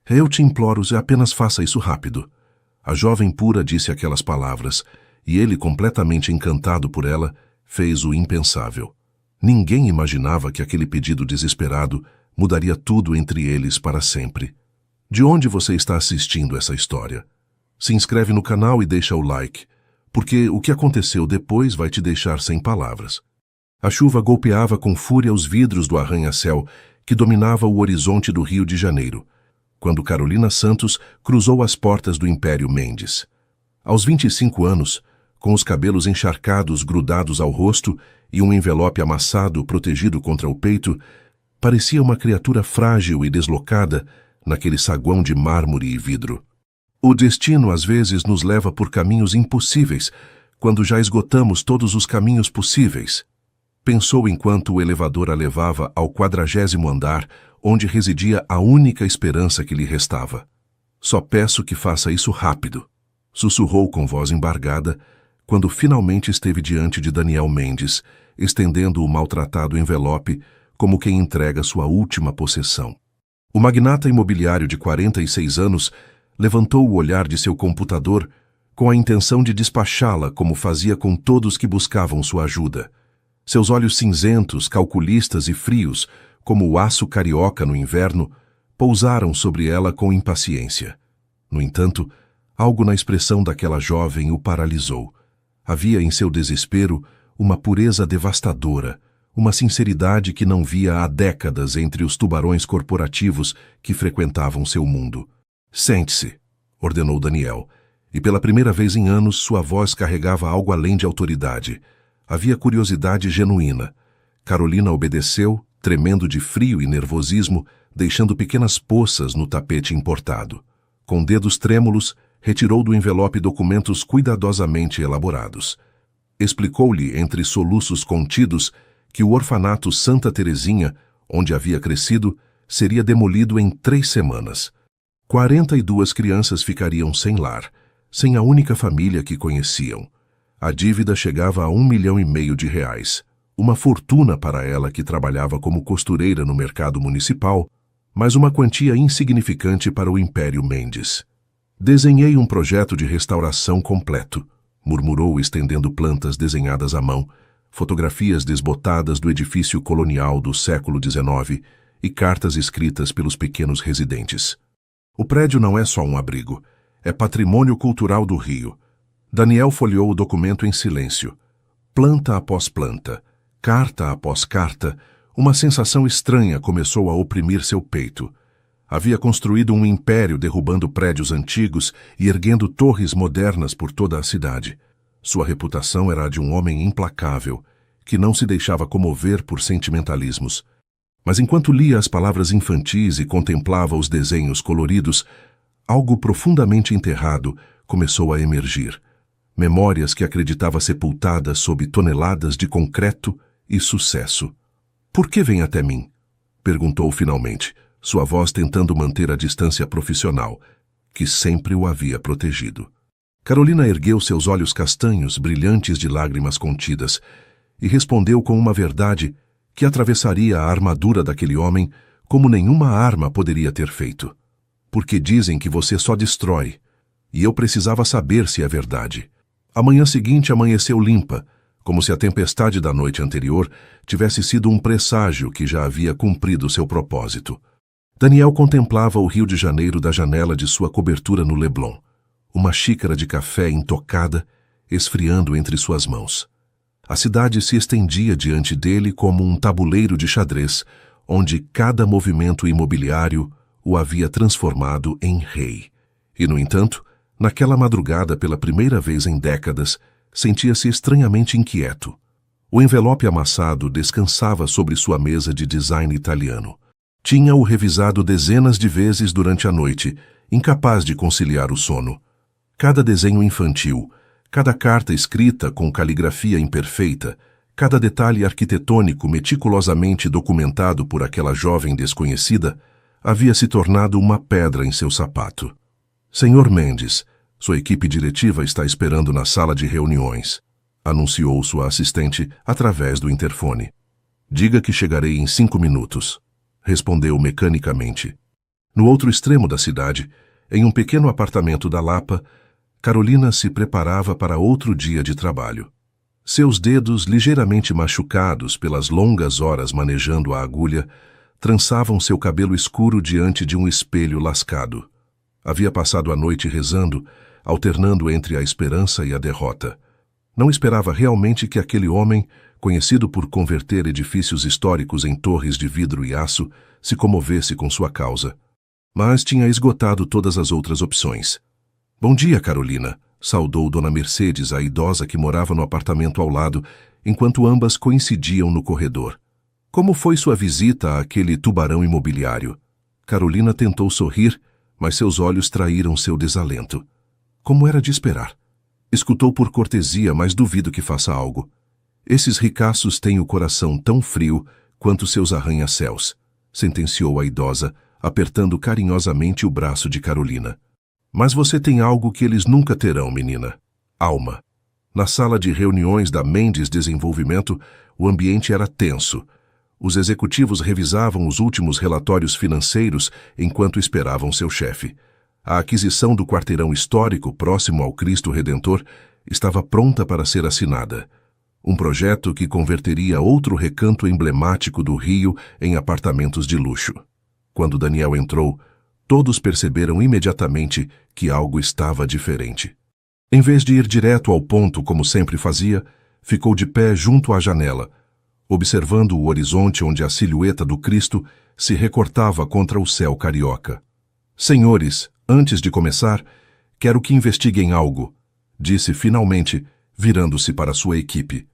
Eu te imploro, apenas faça isso rápido. A jovem pura disse aquelas palavras, e ele, completamente encantado por ela, fez o impensável. Ninguém imaginava que aquele pedido desesperado mudaria tudo entre eles para sempre. De onde você está assistindo essa história? Se inscreve no canal e deixa o like, porque o que aconteceu depois vai te deixar sem palavras. A chuva golpeava com fúria os vidros do arranha-céu que dominava o horizonte do Rio de Janeiro, quando Carolina Santos cruzou as portas do Império Mendes. Aos 25 anos, com os cabelos encharcados grudados ao rosto e um envelope amassado protegido contra o peito, parecia uma criatura frágil e deslocada naquele saguão de mármore e vidro. O destino às vezes nos leva por caminhos impossíveis, quando já esgotamos todos os caminhos possíveis. Pensou enquanto o elevador a levava ao 40º andar, onde residia a única esperança que lhe restava. Só peço que faça isso rápido, sussurrou com voz embargada, quando finalmente esteve diante de Daniel Mendes, estendendo o maltratado envelope como quem entrega sua última possessão. O magnata imobiliário de 46 anos levantou o olhar de seu computador com a intenção de despachá-la como fazia com todos que buscavam sua ajuda. Seus olhos cinzentos, calculistas e frios, como o aço carioca no inverno, pousaram sobre ela com impaciência. No entanto, algo na expressão daquela jovem o paralisou. Havia em seu desespero uma pureza devastadora, uma sinceridade que não via há décadas entre os tubarões corporativos que frequentavam seu mundo. Sente-se, ordenou Daniel, e pela primeira vez em anos sua voz carregava algo além de autoridade. Havia curiosidade genuína. Carolina obedeceu, tremendo de frio e nervosismo, deixando pequenas poças no tapete importado. Com dedos trêmulos, retirou do envelope documentos cuidadosamente elaborados. Explicou-lhe, entre soluços contidos, que o orfanato Santa Teresinha, onde havia crescido, seria demolido em 3 semanas. 42 crianças ficariam sem lar, sem a única família que conheciam. A dívida chegava a R$1,5 milhão, uma fortuna para ela que trabalhava como costureira no mercado municipal, mas uma quantia insignificante para o Império Mendes. Desenhei um projeto de restauração completo, murmurou estendendo plantas desenhadas à mão, fotografias desbotadas do edifício colonial do século XIX e cartas escritas pelos pequenos residentes. O prédio não é só um abrigo, é patrimônio cultural do Rio. Daniel folheou o documento em silêncio. Planta após planta, carta após carta, uma sensação estranha começou a oprimir seu peito. Havia construído um império derrubando prédios antigos e erguendo torres modernas por toda a cidade. Sua reputação era a de um homem implacável, que não se deixava comover por sentimentalismos. Mas enquanto lia as palavras infantis e contemplava os desenhos coloridos, algo profundamente enterrado começou a emergir. Memórias que acreditava sepultadas sob toneladas de concreto e sucesso. "Por que vem até mim?" perguntou finalmente, sua voz tentando manter a distância profissional, que sempre o havia protegido. Carolina ergueu seus olhos castanhos, brilhantes de lágrimas contidas, e respondeu com uma verdade que atravessaria a armadura daquele homem como nenhuma arma poderia ter feito. "Porque dizem que você só destrói, e eu precisava saber se é verdade." A manhã seguinte amanheceu limpa, como se a tempestade da noite anterior tivesse sido um presságio que já havia cumprido seu propósito. Daniel contemplava o Rio de Janeiro da janela de sua cobertura no Leblon, uma xícara de café intocada, esfriando entre suas mãos. A cidade se estendia diante dele como um tabuleiro de xadrez, onde cada movimento imobiliário o havia transformado em rei. E, no entanto, naquela madrugada, pela primeira vez em décadas, sentia-se estranhamente inquieto. O envelope amassado descansava sobre sua mesa de design italiano. Tinha-o revisado dezenas de vezes durante a noite, incapaz de conciliar o sono. Cada desenho infantil, cada carta escrita com caligrafia imperfeita, cada detalhe arquitetônico meticulosamente documentado por aquela jovem desconhecida, havia se tornado uma pedra em seu sapato. "Senhor Mendes, sua equipe diretiva está esperando na sala de reuniões", anunciou sua assistente através do interfone. "Diga que chegarei em 5 minutos", respondeu mecanicamente. No outro extremo da cidade, em um pequeno apartamento da Lapa, Carolina se preparava para outro dia de trabalho. Seus dedos, ligeiramente machucados pelas longas horas manejando a agulha, trançavam seu cabelo escuro diante de um espelho lascado. Havia passado a noite rezando, alternando entre a esperança e a derrota. Não esperava realmente que aquele homem, conhecido por converter edifícios históricos em torres de vidro e aço, se comovesse com sua causa. Mas tinha esgotado todas as outras opções. "Bom dia, Carolina", saudou Dona Mercedes, a idosa que morava no apartamento ao lado, enquanto ambas coincidiam no corredor. "Como foi sua visita àquele tubarão imobiliário?" Carolina tentou sorrir, mas seus olhos traíram seu desalento. Como era de esperar. Escutou por cortesia, mas duvido que faça algo. "Esses ricaços têm o coração tão frio quanto seus arranha-céus", sentenciou a idosa, apertando carinhosamente o braço de Carolina. "Mas você tem algo que eles nunca terão, menina: alma." Na sala de reuniões da Mendes Desenvolvimento, o ambiente era tenso. Os executivos revisavam os últimos relatórios financeiros enquanto esperavam seu chefe. A aquisição do quarteirão histórico próximo ao Cristo Redentor estava pronta para ser assinada. Um projeto que converteria outro recanto emblemático do Rio em apartamentos de luxo. Quando Daniel entrou, todos perceberam imediatamente que algo estava diferente. Em vez de ir direto ao ponto como sempre fazia, ficou de pé junto à janela, observando o horizonte onde a silhueta do Cristo se recortava contra o céu carioca. "Senhores, antes de começar, quero que investiguem algo", disse finalmente, virando-se para sua equipe.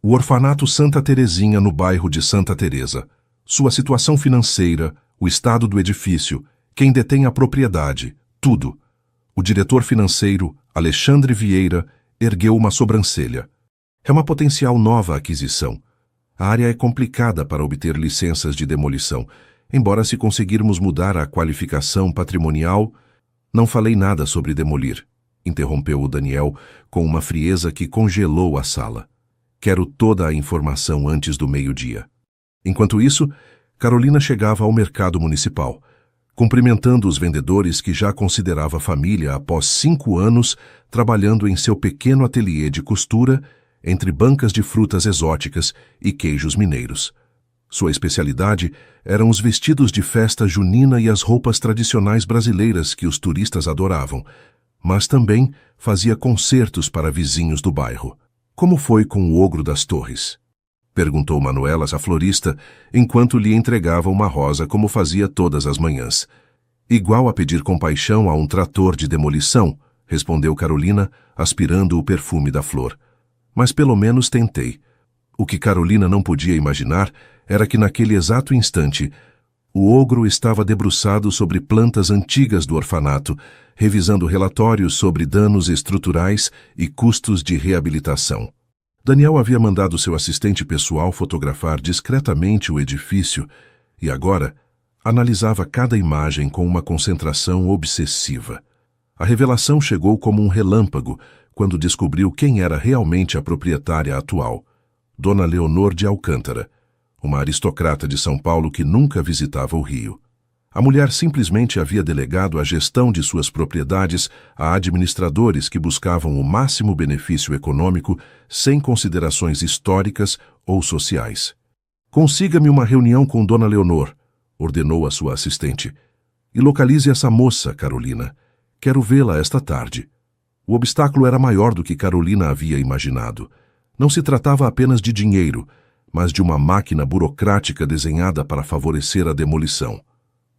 "O orfanato Santa Terezinha no bairro de Santa Teresa. Sua situação financeira, o estado do edifício, quem detém a propriedade, tudo." O diretor financeiro, Alexandre Vieira, ergueu uma sobrancelha. "É uma potencial nova aquisição. A área é complicada para obter licenças de demolição, embora se conseguirmos mudar a qualificação patrimonial." "Não falei nada sobre demolir", interrompeu o Daniel com uma frieza que congelou a sala. "Quero toda a informação antes do meio-dia." Enquanto isso, Carolina chegava ao mercado municipal, cumprimentando os vendedores que já considerava família após 5 anos trabalhando em seu pequeno ateliê de costura entre bancas de frutas exóticas e queijos mineiros. Sua especialidade eram os vestidos de festa junina e as roupas tradicionais brasileiras que os turistas adoravam, mas também fazia concertos para vizinhos do bairro. "Como foi com o Ogro das Torres?" perguntou Manuelas à florista, enquanto lhe entregava uma rosa como fazia todas as manhãs. "Igual a pedir compaixão a um trator de demolição", respondeu Carolina, aspirando o perfume da flor. "Mas pelo menos tentei." O que Carolina não podia imaginar era que naquele exato instante o ogro estava debruçado sobre plantas antigas do orfanato, revisando relatórios sobre danos estruturais e custos de reabilitação. Daniel havia mandado seu assistente pessoal fotografar discretamente o edifício e agora analisava cada imagem com uma concentração obsessiva. A revelação chegou como um relâmpago quando descobriu quem era realmente a proprietária atual: Dona Leonor de Alcântara, uma aristocrata de São Paulo que nunca visitava o Rio. A mulher simplesmente havia delegado a gestão de suas propriedades a administradores que buscavam o máximo benefício econômico sem considerações históricas ou sociais. "Consiga-me uma reunião com Dona Leonor", ordenou a sua assistente. "E localize essa moça, Carolina. Quero vê-la esta tarde." O obstáculo era maior do que Carolina havia imaginado. Não se tratava apenas de dinheiro, mas de uma máquina burocrática desenhada para favorecer a demolição.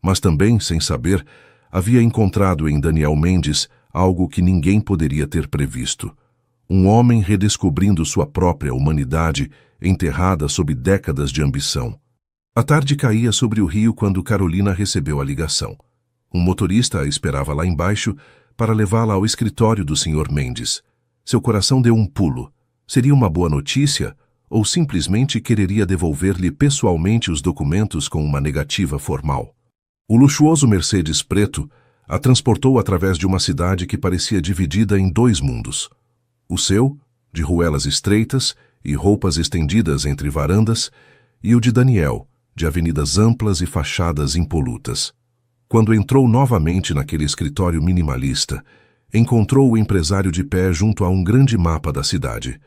Mas também, sem saber, havia encontrado em Daniel Mendes algo que ninguém poderia ter previsto. Um homem redescobrindo sua própria humanidade, enterrada sob décadas de ambição. A tarde caía sobre o rio quando Carolina recebeu a ligação. Um motorista a esperava lá embaixo para levá-la ao escritório do Sr. Mendes. Seu coração deu um pulo. Seria uma boa notícia ou simplesmente quereria devolver-lhe pessoalmente os documentos com uma negativa formal? O luxuoso Mercedes preto a transportou através de uma cidade que parecia dividida em 2 mundos. O seu, de ruelas estreitas e roupas estendidas entre varandas, e o de Daniel, de avenidas amplas e fachadas impolutas. Quando entrou novamente naquele escritório minimalista, encontrou o empresário de pé junto a um grande mapa da cidade.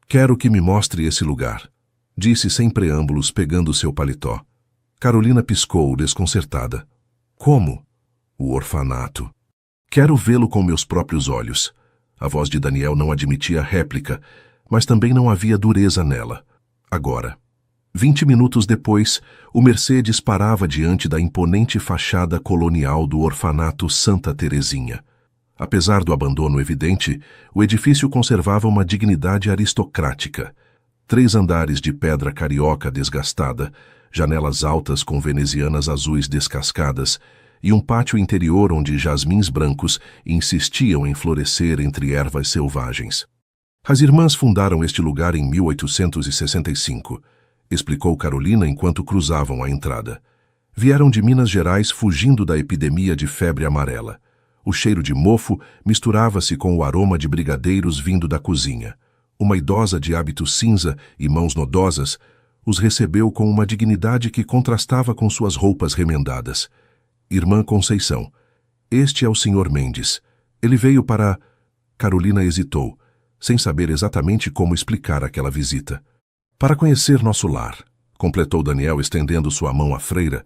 "Quero que me mostre esse lugar", disse sem preâmbulos, pegando seu paletó. Carolina piscou, desconcertada. "Como?" "O orfanato. Quero vê-lo com meus próprios olhos." A voz de Daniel não admitia réplica, mas também não havia dureza nela. Agora. 20 minutos depois, o Mercedes parava diante da imponente fachada colonial do orfanato Santa Terezinha. Apesar do abandono evidente, o edifício conservava uma dignidade aristocrática. 3 andares de pedra carioca desgastada, janelas altas com venezianas azuis descascadas e um pátio interior onde jasmins brancos insistiam em florescer entre ervas selvagens. As irmãs fundaram este lugar em 1865, explicou Carolina enquanto cruzavam a entrada. Vieram de Minas Gerais fugindo da epidemia de febre amarela. O cheiro de mofo misturava-se com o aroma de brigadeiros vindo da cozinha. Uma idosa de hábito cinza e mãos nodosas os recebeu com uma dignidade que contrastava com suas roupas remendadas. "Irmã Conceição, este é o Sr. Mendes. Ele veio para..." Carolina hesitou, sem saber exatamente como explicar aquela visita. "Para conhecer nosso lar", completou Daniel, estendendo sua mão à freira,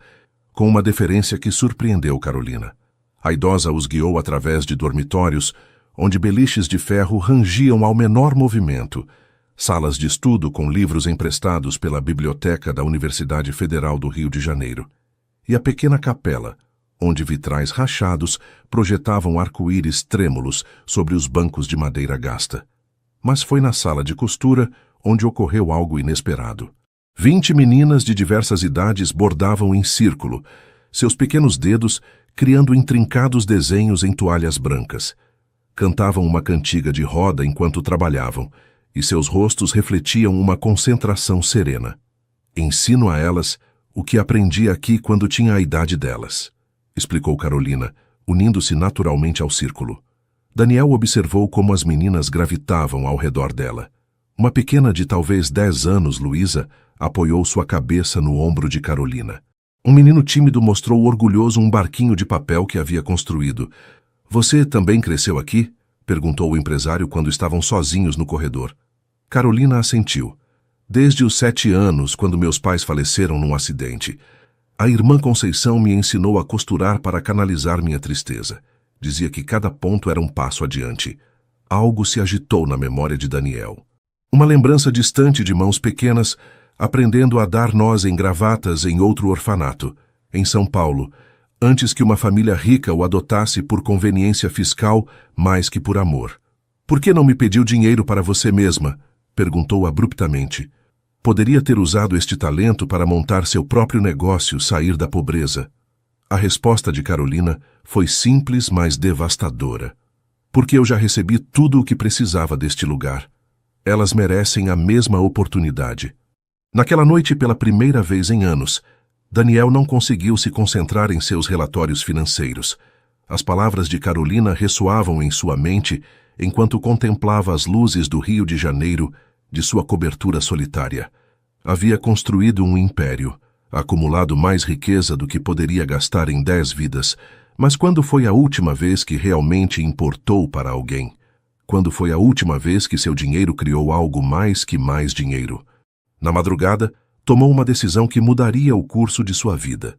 com uma deferência que surpreendeu Carolina. A idosa os guiou através de dormitórios, onde beliches de ferro rangiam ao menor movimento, salas de estudo com livros emprestados pela Biblioteca da Universidade Federal do Rio de Janeiro, e a pequena capela, onde vitrais rachados projetavam arco-íris trêmulos sobre os bancos de madeira gasta. Mas foi na sala de costura onde ocorreu algo inesperado. 20 meninas de diversas idades bordavam em círculo, seus pequenos dedos criando intrincados desenhos em toalhas brancas. Cantavam uma cantiga de roda enquanto trabalhavam, e seus rostos refletiam uma concentração serena. "Ensino a elas o que aprendi aqui quando tinha a idade delas", explicou Carolina, unindo-se naturalmente ao círculo. Daniel observou como as meninas gravitavam ao redor dela. Uma pequena de talvez 10 anos, Luísa, apoiou sua cabeça no ombro de Carolina. Um menino tímido mostrou orgulhoso um barquinho de papel que havia construído. "Você também cresceu aqui?" perguntou o empresário quando estavam sozinhos no corredor. Carolina assentiu. "Desde os 7 anos, quando meus pais faleceram num acidente. A irmã Conceição me ensinou a costurar para canalizar minha tristeza. Dizia que cada ponto era um passo adiante." Algo se agitou na memória de Daniel. Uma lembrança distante de mãos pequenas, aprendendo a dar nós em gravatas em outro orfanato, em São Paulo, antes que uma família rica o adotasse por conveniência fiscal mais que por amor. "Por que não me pediu dinheiro para você mesma?" perguntou abruptamente. Poderia ter usado este talento para montar seu próprio negócio, sair da pobreza. A resposta de Carolina foi simples, mas devastadora. "Porque eu já recebi tudo o que precisava deste lugar. Elas merecem a mesma oportunidade." Naquela noite, pela primeira vez em anos, Daniel não conseguiu se concentrar em seus relatórios financeiros. As palavras de Carolina ressoavam em sua mente enquanto contemplava as luzes do Rio de Janeiro de sua cobertura solitária. Havia construído um império, acumulado mais riqueza do que poderia gastar em 10 vidas, mas quando foi a última vez que realmente importou para alguém? Quando foi a última vez que seu dinheiro criou algo mais que mais dinheiro? Na madrugada, tomou uma decisão que mudaria o curso de sua vida.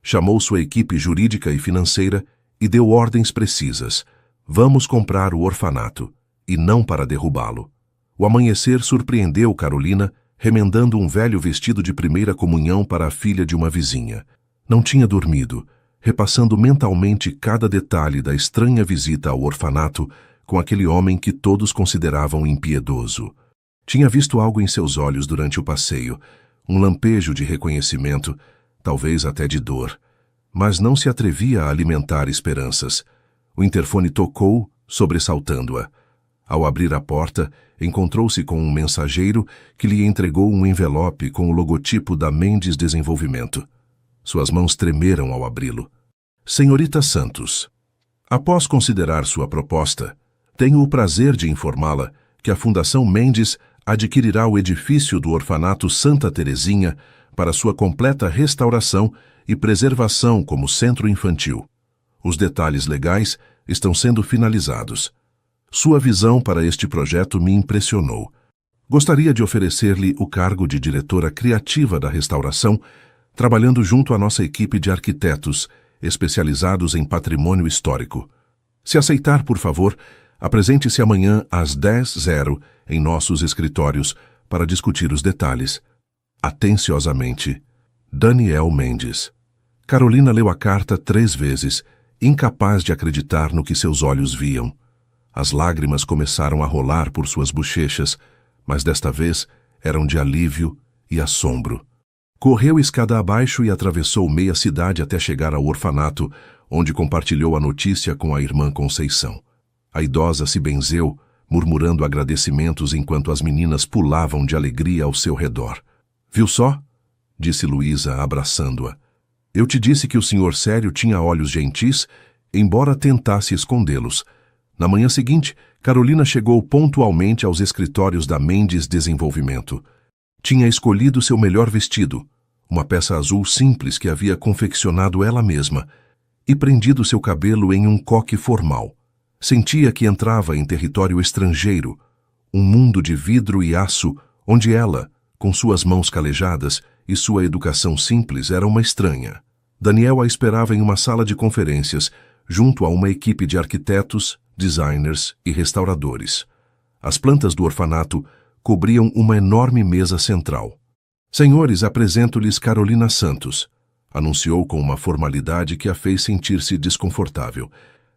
Chamou sua equipe jurídica e financeira e deu ordens precisas. "Vamos comprar o orfanato, e não para derrubá-lo." O amanhecer surpreendeu Carolina, remendando um velho vestido de primeira comunhão para a filha de uma vizinha. Não tinha dormido, repassando mentalmente cada detalhe da estranha visita ao orfanato com aquele homem que todos consideravam impiedoso. Tinha visto algo em seus olhos durante o passeio, um lampejo de reconhecimento, talvez até de dor, mas não se atrevia a alimentar esperanças. O interfone tocou, sobressaltando-a. Ao abrir a porta, encontrou-se com um mensageiro que lhe entregou um envelope com o logotipo da Mendes Desenvolvimento. Suas mãos tremeram ao abri-lo. "Senhorita Santos, após considerar sua proposta, tenho o prazer de informá-la que a Fundação Mendes adquirirá o edifício do Orfanato Santa Terezinha para sua completa restauração e preservação como centro infantil. Os detalhes legais estão sendo finalizados. Sua visão para este projeto me impressionou. Gostaria de oferecer-lhe o cargo de diretora criativa da restauração, trabalhando junto à nossa equipe de arquitetos, especializados em patrimônio histórico. Se aceitar, por favor, apresente-se amanhã às 10h em nossos escritórios para discutir os detalhes. Atenciosamente, Daniel Mendes. Carolina leu a carta 3 vezes, incapaz de acreditar no que seus olhos viam. As lágrimas começaram a rolar por suas bochechas, mas desta vez eram de alívio e assombro. Correu escada abaixo e atravessou meia cidade até chegar ao orfanato, onde compartilhou a notícia com a irmã Conceição. A idosa se benzeu, murmurando agradecimentos enquanto as meninas pulavam de alegria ao seu redor. "Viu só?" disse Luísa, abraçando-a. "Eu te disse que o senhor Sério tinha olhos gentis, embora tentasse escondê-los." Na manhã seguinte, Carolina chegou pontualmente aos escritórios da Mendes Desenvolvimento. Tinha escolhido seu melhor vestido, uma peça azul simples que havia confeccionado ela mesma, e prendido seu cabelo em um coque formal. Sentia que entrava em território estrangeiro, um mundo de vidro e aço, onde ela, com suas mãos calejadas e sua educação simples, era uma estranha. Daniel a esperava em uma sala de conferências, junto a uma equipe de arquitetos, designers e restauradores. As plantas do orfanato cobriam uma enorme mesa central. "Senhores, apresento-lhes Carolina Santos", anunciou com uma formalidade que a fez sentir-se desconfortável.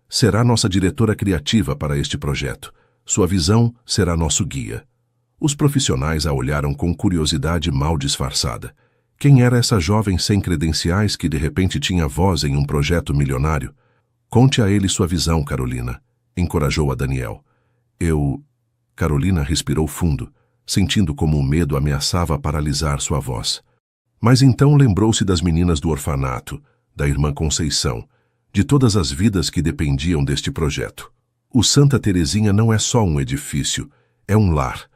"Será nossa diretora criativa para este projeto. Sua visão será nosso guia." Os profissionais a olharam com curiosidade mal disfarçada. Quem era essa jovem sem credenciais que de repente tinha voz em um projeto milionário? "Conte a ele sua visão, Carolina", encorajou a Daniel. Carolina respirou fundo, sentindo como o medo ameaçava paralisar sua voz. Mas então lembrou-se das meninas do orfanato, da irmã Conceição, de todas as vidas que dependiam deste projeto. O Santa Terezinha não é só um edifício, é um lar.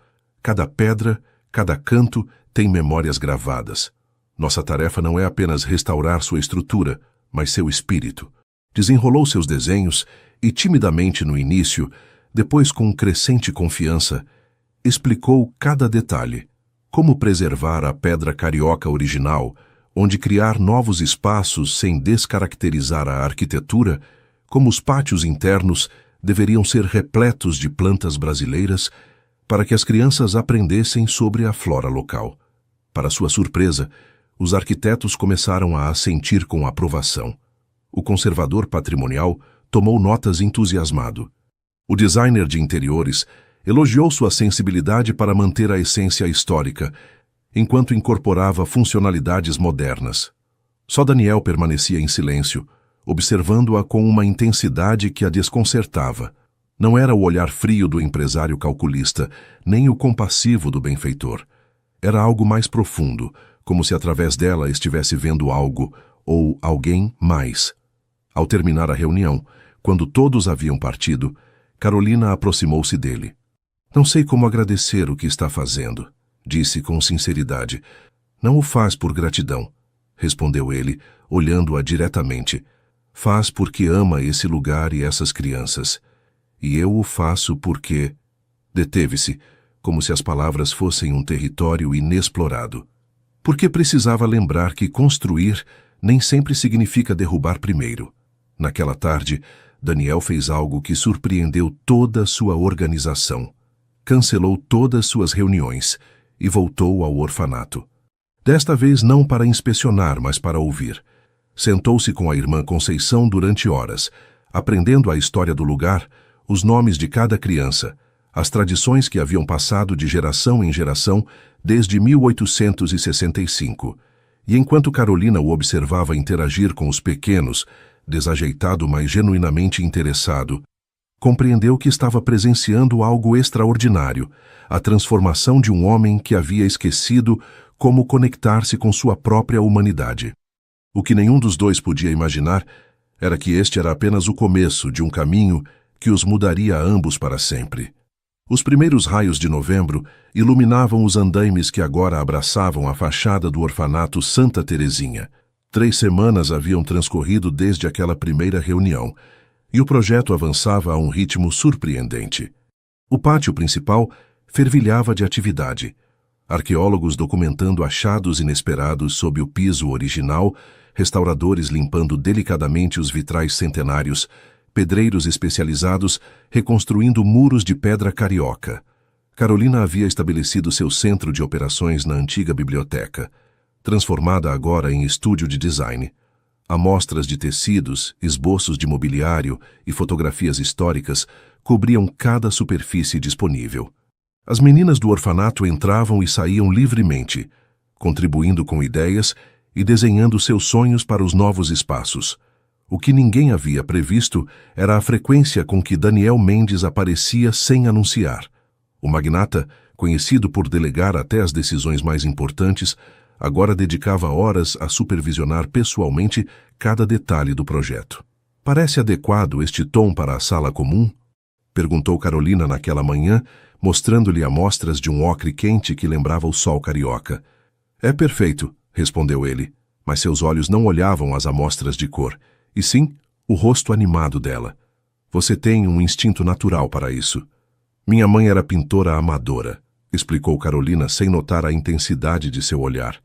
Cada pedra, cada canto tem memórias gravadas. Nossa tarefa não é apenas restaurar sua estrutura, mas seu espírito. Desenrolou seus desenhos e, timidamente no início, depois com crescente confiança, explicou cada detalhe. Como preservar a pedra carioca original, onde criar novos espaços sem descaracterizar a arquitetura, como os pátios internos deveriam ser repletos de plantas brasileiras para que as crianças aprendessem sobre a flora local. Para sua surpresa, os arquitetos começaram a assentir com aprovação. O conservador patrimonial tomou notas entusiasmado. O designer de interiores elogiou sua sensibilidade para manter a essência histórica, enquanto incorporava funcionalidades modernas. Só Daniel permanecia em silêncio, observando-a com uma intensidade que a desconcertava. Não era o olhar frio do empresário calculista, nem o compassivo do benfeitor. Era algo mais profundo, como se através dela estivesse vendo algo, ou alguém mais. Ao terminar a reunião, quando todos haviam partido, Carolina aproximou-se dele. "Não sei como agradecer o que está fazendo", disse com sinceridade. "Não o faz por gratidão", respondeu ele, olhando-a diretamente. "Faz porque ama esse lugar e essas crianças. E eu o faço porque..." Deteve-se, como se as palavras fossem um território inexplorado. Porque precisava lembrar que construir nem sempre significa derrubar primeiro. Naquela tarde, Daniel fez algo que surpreendeu toda sua organização. Cancelou todas suas reuniões e voltou ao orfanato. Desta vez não para inspecionar, mas para ouvir. Sentou-se com a irmã Conceição durante horas, aprendendo a história do lugar, os nomes de cada criança, as tradições que haviam passado de geração em geração desde 1865. E enquanto Carolina o observava interagir com os pequenos, desajeitado mas genuinamente interessado, compreendeu que estava presenciando algo extraordinário, a transformação de um homem que havia esquecido como conectar-se com sua própria humanidade. O que nenhum dos dois podia imaginar era que este era apenas o começo de um caminho que os mudaria a ambos para sempre. Os primeiros raios de novembro iluminavam os andaimes que agora abraçavam a fachada do orfanato Santa Terezinha. 3 semanas haviam transcorrido desde aquela primeira reunião, e o projeto avançava a um ritmo surpreendente. O pátio principal fervilhava de atividade. Arqueólogos documentando achados inesperados sob o piso original, restauradores limpando delicadamente os vitrais centenários, pedreiros especializados reconstruindo muros de pedra carioca. Carolina havia estabelecido seu centro de operações na antiga biblioteca, transformada agora em estúdio de design. Amostras de tecidos, esboços de mobiliário e fotografias históricas cobriam cada superfície disponível. As meninas do orfanato entravam e saíam livremente, contribuindo com ideias e desenhando seus sonhos para os novos espaços. O que ninguém havia previsto era a frequência com que Daniel Mendes aparecia sem anunciar. O magnata, conhecido por delegar até as decisões mais importantes, agora dedicava horas a supervisionar pessoalmente cada detalhe do projeto. "Parece adequado este tom para a sala comum?" perguntou Carolina naquela manhã, mostrando-lhe amostras de um ocre quente que lembrava o sol carioca. "É perfeito", respondeu ele, mas seus olhos não olhavam as amostras de cor, e sim o rosto animado dela. "Você tem um instinto natural para isso." "Minha mãe era pintora amadora", explicou Carolina sem notar a intensidade de seu olhar.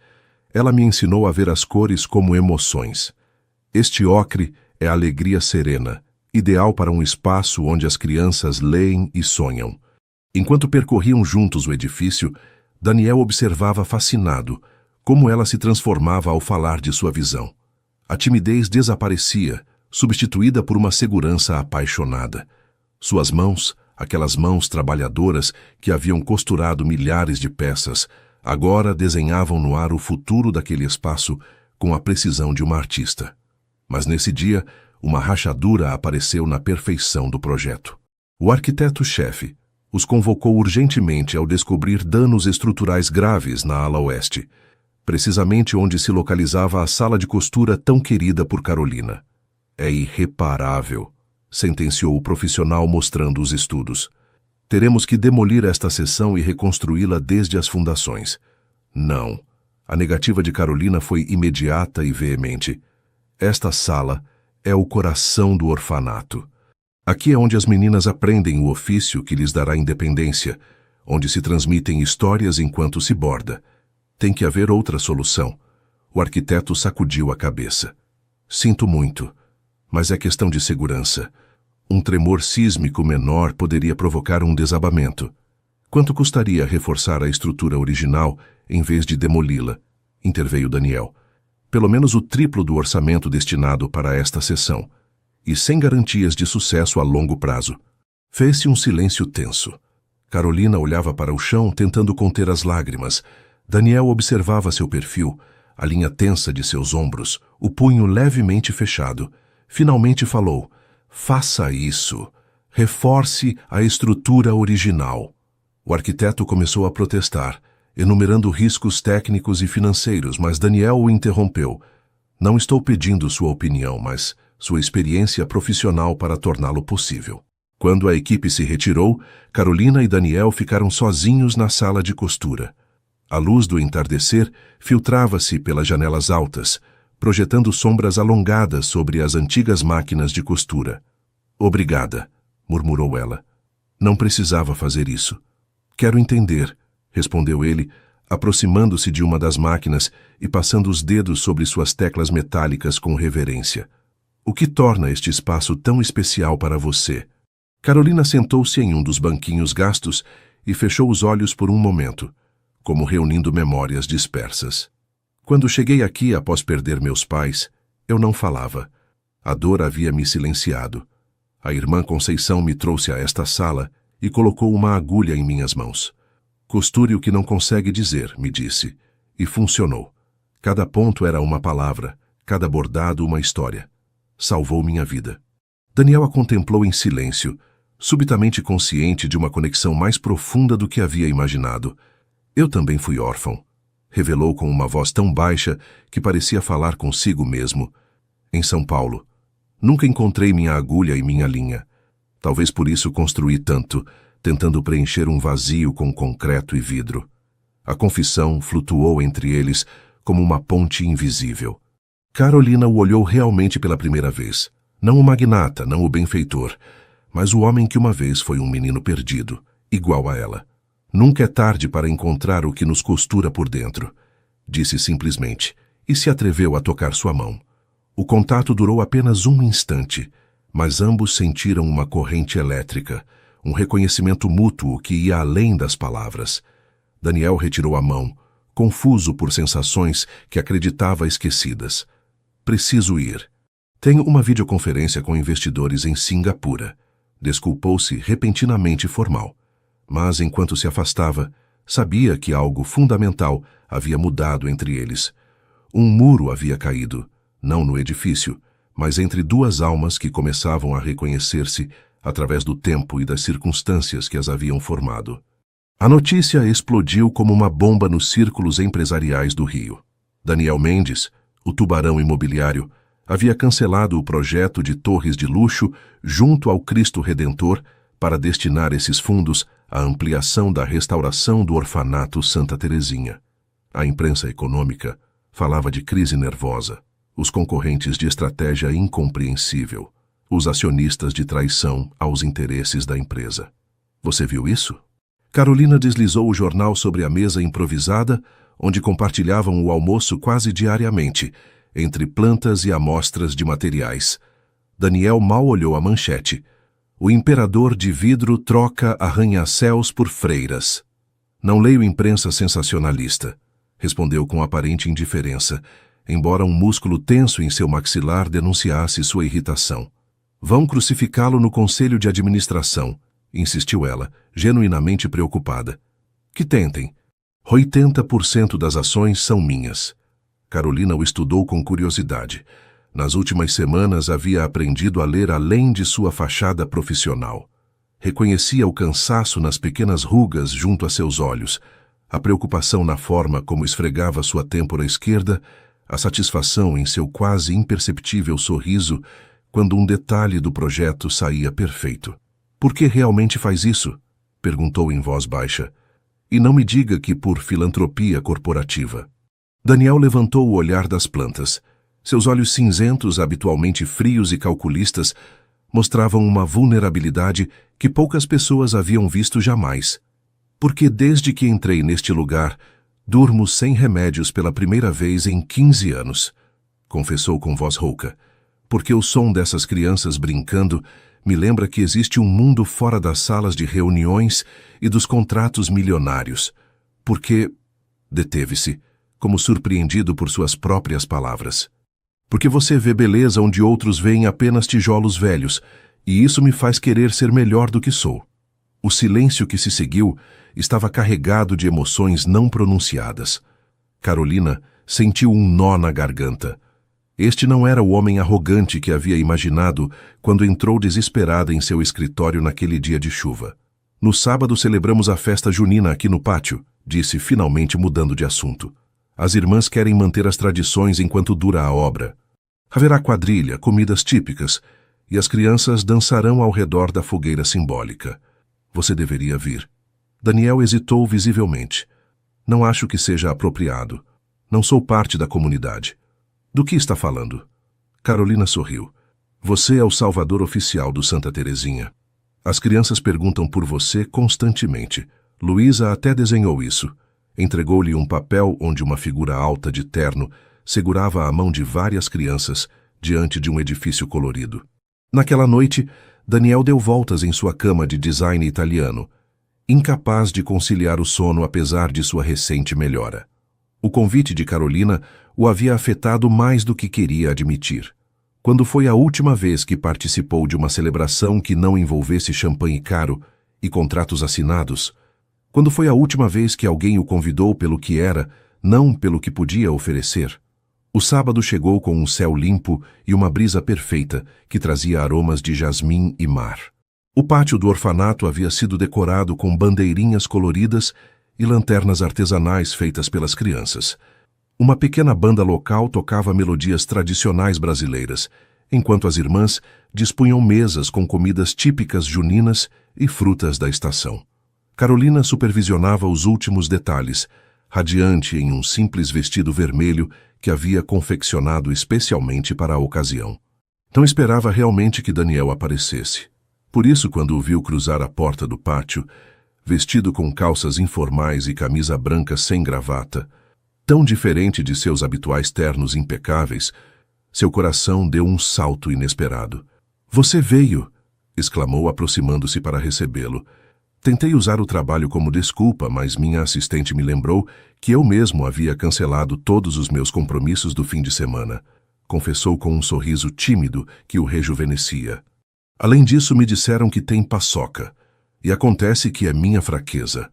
"Ela me ensinou a ver as cores como emoções. Este ocre é alegria serena, ideal para um espaço onde as crianças leem e sonham." Enquanto percorriam juntos o edifício, Daniel observava fascinado como ela se transformava ao falar de sua visão. A timidez desaparecia, substituída por uma segurança apaixonada. Suas mãos, aquelas mãos trabalhadoras que haviam costurado milhares de peças, agora desenhavam no ar o futuro daquele espaço com a precisão de uma artista. Mas nesse dia, uma rachadura apareceu na perfeição do projeto. O arquiteto-chefe os convocou urgentemente ao descobrir danos estruturais graves na ala oeste, precisamente onde se localizava a sala de costura tão querida por Carolina. "É irreparável", sentenciou o profissional mostrando os estudos. "Teremos que demolir esta seção e reconstruí-la desde as fundações." "Não." A negativa de Carolina foi imediata e veemente. "Esta sala é o coração do orfanato. Aqui é onde as meninas aprendem o ofício que lhes dará independência, onde se transmitem histórias enquanto se borda. Tem que haver outra solução." O arquiteto sacudiu a cabeça. "Sinto muito, mas é questão de segurança. Um tremor sísmico menor poderia provocar um desabamento. Quanto custaria reforçar a estrutura original em vez de demoli-la?" interveio Daniel. "Pelo menos o triplo do orçamento destinado para esta seção, e sem garantias de sucesso a longo prazo." Fez-se um silêncio tenso. Carolina olhava para o chão tentando conter as lágrimas. Daniel observava seu perfil, a linha tensa de seus ombros, o punho levemente fechado. Finalmente falou: "Faça isso. Reforce a estrutura original." O arquiteto começou a protestar, enumerando riscos técnicos e financeiros, mas Daniel o interrompeu. "Não estou pedindo sua opinião, mas sua experiência profissional para torná-lo possível." Quando a equipe se retirou, Carolina e Daniel ficaram sozinhos na sala de costura. A luz do entardecer filtrava-se pelas janelas altas, projetando sombras alongadas sobre as antigas máquinas de costura. "Obrigada", murmurou ela. "Não precisava fazer isso." "Quero entender", respondeu ele, aproximando-se de uma das máquinas e passando os dedos sobre suas teclas metálicas com reverência. "O que torna este espaço tão especial para você?" Carolina sentou-se em um dos banquinhos gastos e fechou os olhos por um momento, como reunindo memórias dispersas. "Quando cheguei aqui após perder meus pais, eu não falava. A dor havia me silenciado. A irmã Conceição me trouxe a esta sala e colocou uma agulha em minhas mãos. 'Costure o que não consegue dizer', me disse, e funcionou. Cada ponto era uma palavra, cada bordado uma história. Salvou minha vida." Daniel a contemplou em silêncio, subitamente consciente de uma conexão mais profunda do que havia imaginado. "Eu também fui órfão", revelou com uma voz tão baixa que parecia falar consigo mesmo. "Em São Paulo. Nunca encontrei minha agulha e minha linha. Talvez por isso construí tanto, tentando preencher um vazio com concreto e vidro." A confissão flutuou entre eles como uma ponte invisível. Carolina o olhou realmente pela primeira vez. Não o magnata, não o benfeitor, mas o homem que uma vez foi um menino perdido, igual a ela. Nunca é tarde para encontrar o que nos costura por dentro, disse simplesmente, e se atreveu a tocar sua mão. O contato durou apenas um instante, mas ambos sentiram uma corrente elétrica, um reconhecimento mútuo que ia além das palavras. Daniel retirou a mão, confuso por sensações que acreditava esquecidas. Preciso ir. Tenho uma videoconferência com investidores em Singapura. Desculpou-se repentinamente formal. Mas, enquanto se afastava, sabia que algo fundamental havia mudado entre eles. Um muro havia caído, não no edifício, mas entre duas almas que começavam a reconhecer-se através do tempo e das circunstâncias que as haviam formado. A notícia explodiu como uma bomba nos círculos empresariais do Rio. Daniel Mendes, o tubarão imobiliário, havia cancelado o projeto de torres de luxo junto ao Cristo Redentor para destinar esses fundos à ampliação da restauração do orfanato Santa Terezinha. A imprensa econômica falava de crise nervosa, os concorrentes de estratégia incompreensível, os acionistas de traição aos interesses da empresa. Você viu isso? Carolina deslizou o jornal sobre a mesa improvisada, onde compartilhavam o almoço quase diariamente, entre plantas e amostras de materiais. Daniel mal olhou a manchete. O imperador de vidro troca arranha-céus por freiras. Não leio imprensa sensacionalista, respondeu com aparente indiferença, embora um músculo tenso em seu maxilar denunciasse sua irritação. Vão crucificá-lo no conselho de administração, insistiu ela, genuinamente preocupada. Que tentem. 80% das ações são minhas. Carolina o estudou com curiosidade. Nas últimas semanas havia aprendido a ler além de sua fachada profissional. Reconhecia o cansaço nas pequenas rugas junto a seus olhos, a preocupação na forma como esfregava sua têmpora esquerda, a satisfação em seu quase imperceptível sorriso quando um detalhe do projeto saía perfeito. Por que realmente faz isso? Perguntou em voz baixa. E não me diga que por filantropia corporativa. Daniel levantou o olhar das plantas. Seus olhos cinzentos, habitualmente frios e calculistas, mostravam uma vulnerabilidade que poucas pessoas haviam visto jamais. Porque desde que entrei neste lugar, durmo sem remédios pela primeira vez em 15 anos, confessou com voz rouca. Porque o som dessas crianças brincando me lembra que existe um mundo fora das salas de reuniões e dos contratos milionários. Porque... Deteve-se, como surpreendido por suas próprias palavras. Porque você vê beleza onde outros veem apenas tijolos velhos, e isso me faz querer ser melhor do que sou. O silêncio que se seguiu estava carregado de emoções não pronunciadas. Carolina sentiu um nó na garganta. Este não era o homem arrogante que havia imaginado quando entrou desesperada em seu escritório naquele dia de chuva. No sábado celebramos a festa junina aqui no pátio, disse finalmente mudando de assunto. As irmãs querem manter as tradições enquanto dura a obra. Haverá quadrilha, comidas típicas, e as crianças dançarão ao redor da fogueira simbólica. Você deveria vir. Daniel hesitou visivelmente. Não acho que seja apropriado. Não sou parte da comunidade. Do que está falando? Carolina sorriu. Você é o salvador oficial do Santa Terezinha. As crianças perguntam por você constantemente. Luísa até desenhou isso. Entregou-lhe um papel onde uma figura alta de terno segurava a mão de várias crianças diante de um edifício colorido. Naquela noite, Daniel deu voltas em sua cama de design italiano, incapaz de conciliar o sono apesar de sua recente melhora. O convite de Carolina o havia afetado mais do que queria admitir. Quando foi a última vez que participou de uma celebração que não envolvesse champanhe caro e contratos assinados? Quando foi a última vez que alguém o convidou pelo que era, não pelo que podia oferecer? O sábado chegou com um céu limpo e uma brisa perfeita que trazia aromas de jasmim e mar. O pátio do orfanato havia sido decorado com bandeirinhas coloridas e lanternas artesanais feitas pelas crianças. Uma pequena banda local tocava melodias tradicionais brasileiras, enquanto as irmãs dispunham mesas com comidas típicas juninas e frutas da estação. Carolina supervisionava os últimos detalhes, radiante em um simples vestido vermelho que havia confeccionado especialmente para a ocasião. Não esperava realmente que Daniel aparecesse. Por isso, quando o viu cruzar a porta do pátio, vestido com calças informais e camisa branca sem gravata, tão diferente de seus habituais ternos impecáveis, seu coração deu um salto inesperado. "Você veio!" exclamou, aproximando-se para recebê-lo. "Tentei usar o trabalho como desculpa, mas minha assistente me lembrou que eu mesmo havia cancelado todos os meus compromissos do fim de semana", confessou com um sorriso tímido que o rejuvenescia. "Além disso, me disseram que tem paçoca, e acontece que é minha fraqueza."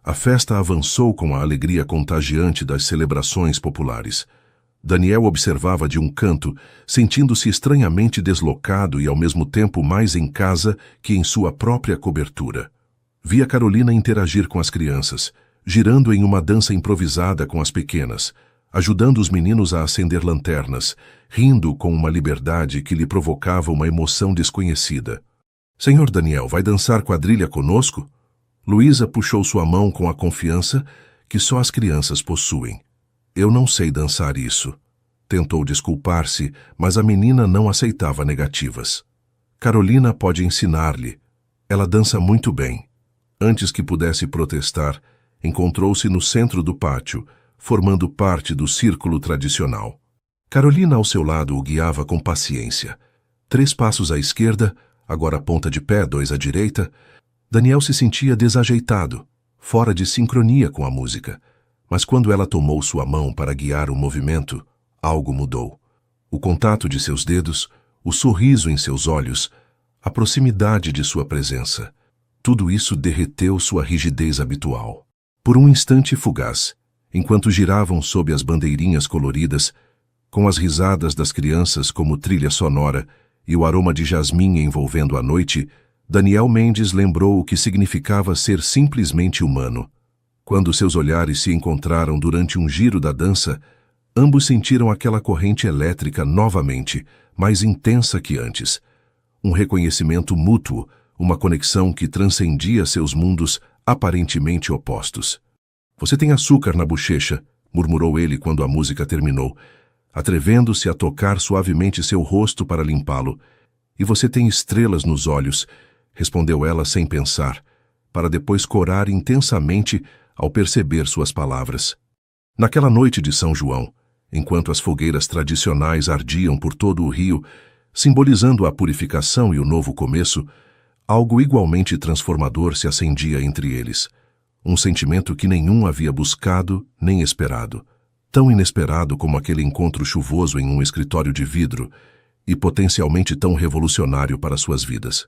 A festa avançou com a alegria contagiante das celebrações populares. Daniel observava de um canto, sentindo-se estranhamente deslocado e ao mesmo tempo mais em casa que em sua própria cobertura. Via Carolina interagir com as crianças, girando em uma dança improvisada com as pequenas, ajudando os meninos a acender lanternas, rindo com uma liberdade que lhe provocava uma emoção desconhecida. "Senhor Daniel, vai dançar quadrilha conosco?" Luísa puxou sua mão com a confiança que só as crianças possuem. "Eu não sei dançar isso." Tentou desculpar-se, mas a menina não aceitava negativas. "Carolina pode ensinar-lhe. Ela dança muito bem." Antes que pudesse protestar, encontrou-se no centro do pátio, formando parte do círculo tradicional. Carolina ao seu lado o guiava com paciência. 3 passos à esquerda, agora ponta de pé, 2 à direita. Daniel se sentia desajeitado, fora de sincronia com a música. Mas quando ela tomou sua mão para guiar o movimento, algo mudou. O contato de seus dedos, o sorriso em seus olhos, a proximidade de sua presença. Tudo isso derreteu sua rigidez habitual. Por um instante fugaz, enquanto giravam sob as bandeirinhas coloridas, com as risadas das crianças como trilha sonora e o aroma de jasmim envolvendo a noite, Daniel Mendes lembrou o que significava ser simplesmente humano. Quando seus olhares se encontraram durante um giro da dança, ambos sentiram aquela corrente elétrica novamente, mais intensa que antes. Um reconhecimento mútuo, uma conexão que transcendia seus mundos aparentemente opostos. "Você tem açúcar na bochecha", murmurou ele quando a música terminou, atrevendo-se a tocar suavemente seu rosto para limpá-lo. "E você tem estrelas nos olhos", respondeu ela sem pensar, para depois corar intensamente ao perceber suas palavras. Naquela noite de São João, enquanto as fogueiras tradicionais ardiam por todo o rio, simbolizando a purificação e o novo começo, algo igualmente transformador se acendia entre eles. Um sentimento que nenhum havia buscado nem esperado. Tão inesperado como aquele encontro chuvoso em um escritório de vidro e potencialmente tão revolucionário para suas vidas.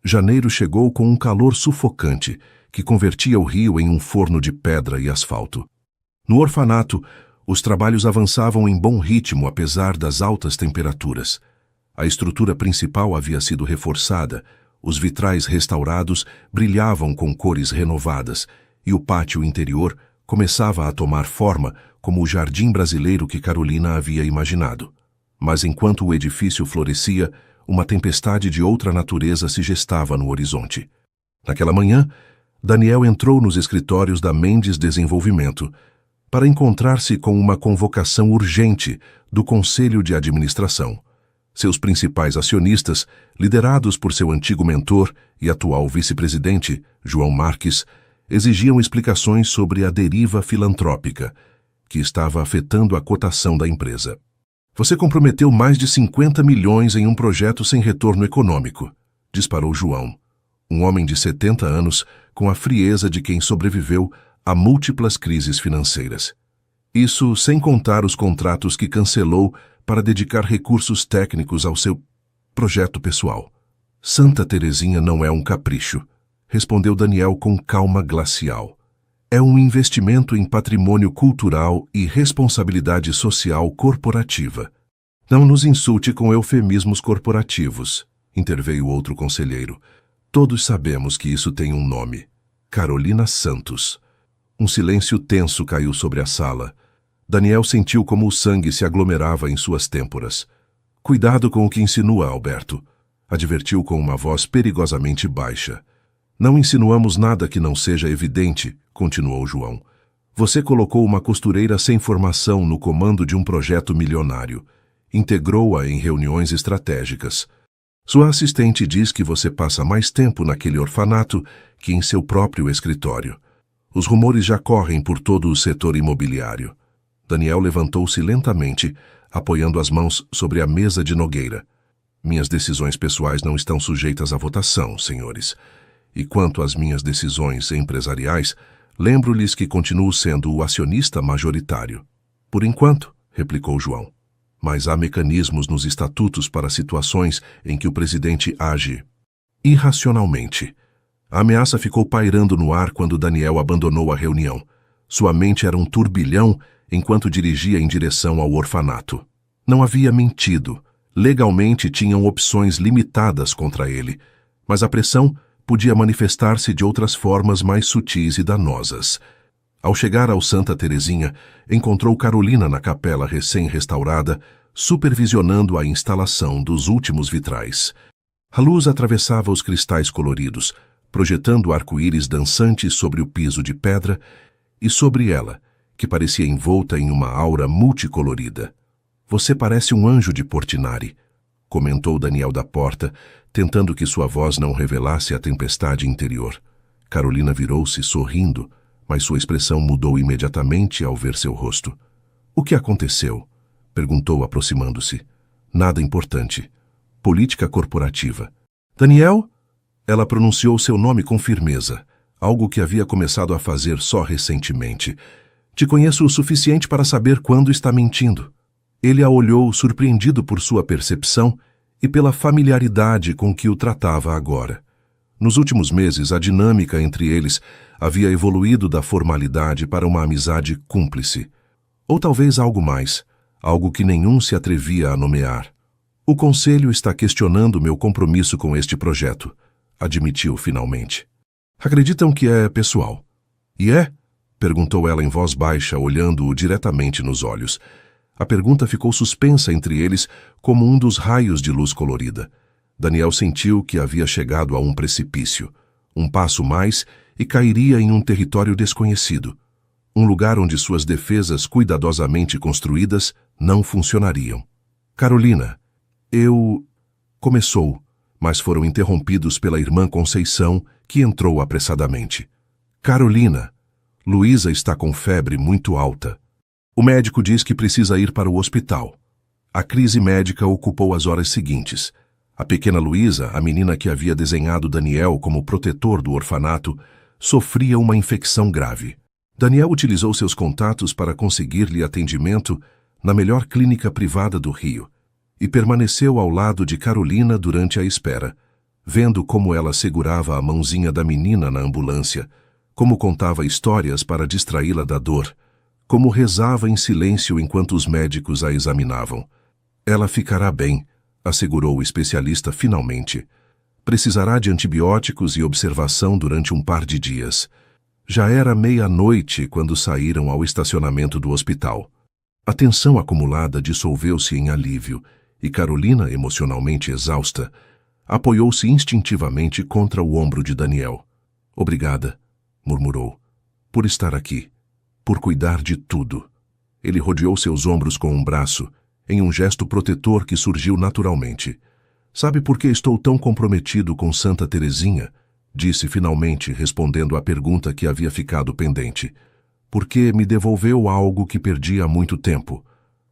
Janeiro chegou com um calor sufocante que convertia o rio em um forno de pedra e asfalto. No orfanato, os trabalhos avançavam em bom ritmo apesar das altas temperaturas. A estrutura principal havia sido reforçada, os vitrais restaurados brilhavam com cores renovadas e o pátio interior começava a tomar forma como o jardim brasileiro que Carolina havia imaginado. Mas enquanto o edifício florescia, uma tempestade de outra natureza se gestava no horizonte. Naquela manhã, Daniel entrou nos escritórios da Mendes Desenvolvimento para encontrar-se com uma convocação urgente do Conselho de Administração. Seus principais acionistas, liderados por seu antigo mentor e atual vice-presidente, João Marques, exigiam explicações sobre a deriva filantrópica, que estava afetando a cotação da empresa. "Você comprometeu mais de 50 milhões em um projeto sem retorno econômico", disparou João, um homem de 70 anos com a frieza de quem sobreviveu a múltiplas crises financeiras. Isso sem contar os contratos que cancelou para dedicar recursos técnicos ao seu projeto pessoal. "Santa Terezinha não é um capricho", respondeu Daniel com calma glacial. "É um investimento em patrimônio cultural e responsabilidade social corporativa." "Não nos insulte com eufemismos corporativos", interveio outro conselheiro. "Todos sabemos que isso tem um nome: Carolina Santos." Um silêncio tenso caiu sobre a sala. Daniel sentiu como o sangue se aglomerava em suas têmporas. "Cuidado com o que insinua, Alberto", advertiu com uma voz perigosamente baixa. "Não insinuamos nada que não seja evidente", continuou João. Você colocou uma costureira sem formação no comando de um projeto milionário. Integrou-a em reuniões estratégicas. Sua assistente diz que você passa mais tempo naquele orfanato que em seu próprio escritório. Os rumores já correm por todo o setor imobiliário. Daniel levantou-se lentamente, apoiando as mãos sobre a mesa de Nogueira. Minhas decisões pessoais não estão sujeitas à votação, senhores. E quanto às minhas decisões empresariais, lembro-lhes que continuo sendo o acionista majoritário. Por enquanto, replicou João. Mas há mecanismos nos estatutos para situações em que o presidente age irracionalmente. A ameaça ficou pairando no ar quando Daniel abandonou a reunião. Sua mente era um turbilhão enquanto dirigia em direção ao orfanato. Não havia mentido. Legalmente tinham opções limitadas contra ele, mas a pressão podia manifestar-se de outras formas mais sutis e danosas. Ao chegar ao Santa Terezinha, encontrou Carolina na capela recém-restaurada, supervisionando a instalação dos últimos vitrais. A luz atravessava os cristais coloridos, projetando arco-íris dançantes sobre o piso de pedra e sobre ela, que parecia envolta em uma aura multicolorida. Você parece um anjo de Portinari, comentou Daniel da porta, tentando que sua voz não revelasse a tempestade interior. Carolina virou-se sorrindo, mas sua expressão mudou imediatamente ao ver seu rosto. O que aconteceu? Perguntou aproximando-se. Nada importante. Política corporativa. Daniel? Ela pronunciou seu nome com firmeza, algo que havia começado a fazer só recentemente. Te conheço o suficiente para saber quando está mentindo. Ele a olhou, surpreendido por sua percepção e pela familiaridade com que o tratava agora. Nos últimos meses, a dinâmica entre eles havia evoluído da formalidade para uma amizade cúmplice. Ou talvez algo mais, algo que nenhum se atrevia a nomear. O Conselho está questionando meu compromisso com este projeto, admitiu finalmente. Acreditam que é pessoal. E é? Perguntou ela em voz baixa, olhando-o diretamente nos olhos. A pergunta ficou suspensa entre eles como um dos raios de luz colorida. Daniel sentiu que havia chegado a um precipício. Um passo mais e cairia em um território desconhecido. Um lugar onde suas defesas cuidadosamente construídas não funcionariam. Carolina, começou, mas foram interrompidos pela irmã Conceição, que entrou apressadamente. Carolina, Luísa está com febre muito alta. O médico diz que precisa ir para o hospital. A crise médica ocupou as horas seguintes. A pequena Luísa, a menina que havia desenhado Daniel como protetor do orfanato, sofria uma infecção grave. Daniel utilizou seus contatos para conseguir-lhe atendimento na melhor clínica privada do Rio e permaneceu ao lado de Carolina durante a espera, vendo como ela segurava a mãozinha da menina na ambulância, como contava histórias para distraí-la da dor, como rezava em silêncio enquanto os médicos a examinavam. Ela ficará bem, assegurou o especialista finalmente. Precisará de antibióticos e observação durante um par de dias. Já era meia-noite quando saíram ao estacionamento do hospital. A tensão acumulada dissolveu-se em alívio e Carolina, emocionalmente exausta, apoiou-se instintivamente contra o ombro de Daniel. Obrigada, murmurou, por estar aqui, por cuidar de tudo. Ele rodeou seus ombros com um braço, em um gesto protetor que surgiu naturalmente. Sabe por que estou tão comprometido com Santa Terezinha? Disse finalmente, respondendo à pergunta que havia ficado pendente. Porque me devolveu algo que perdi há muito tempo.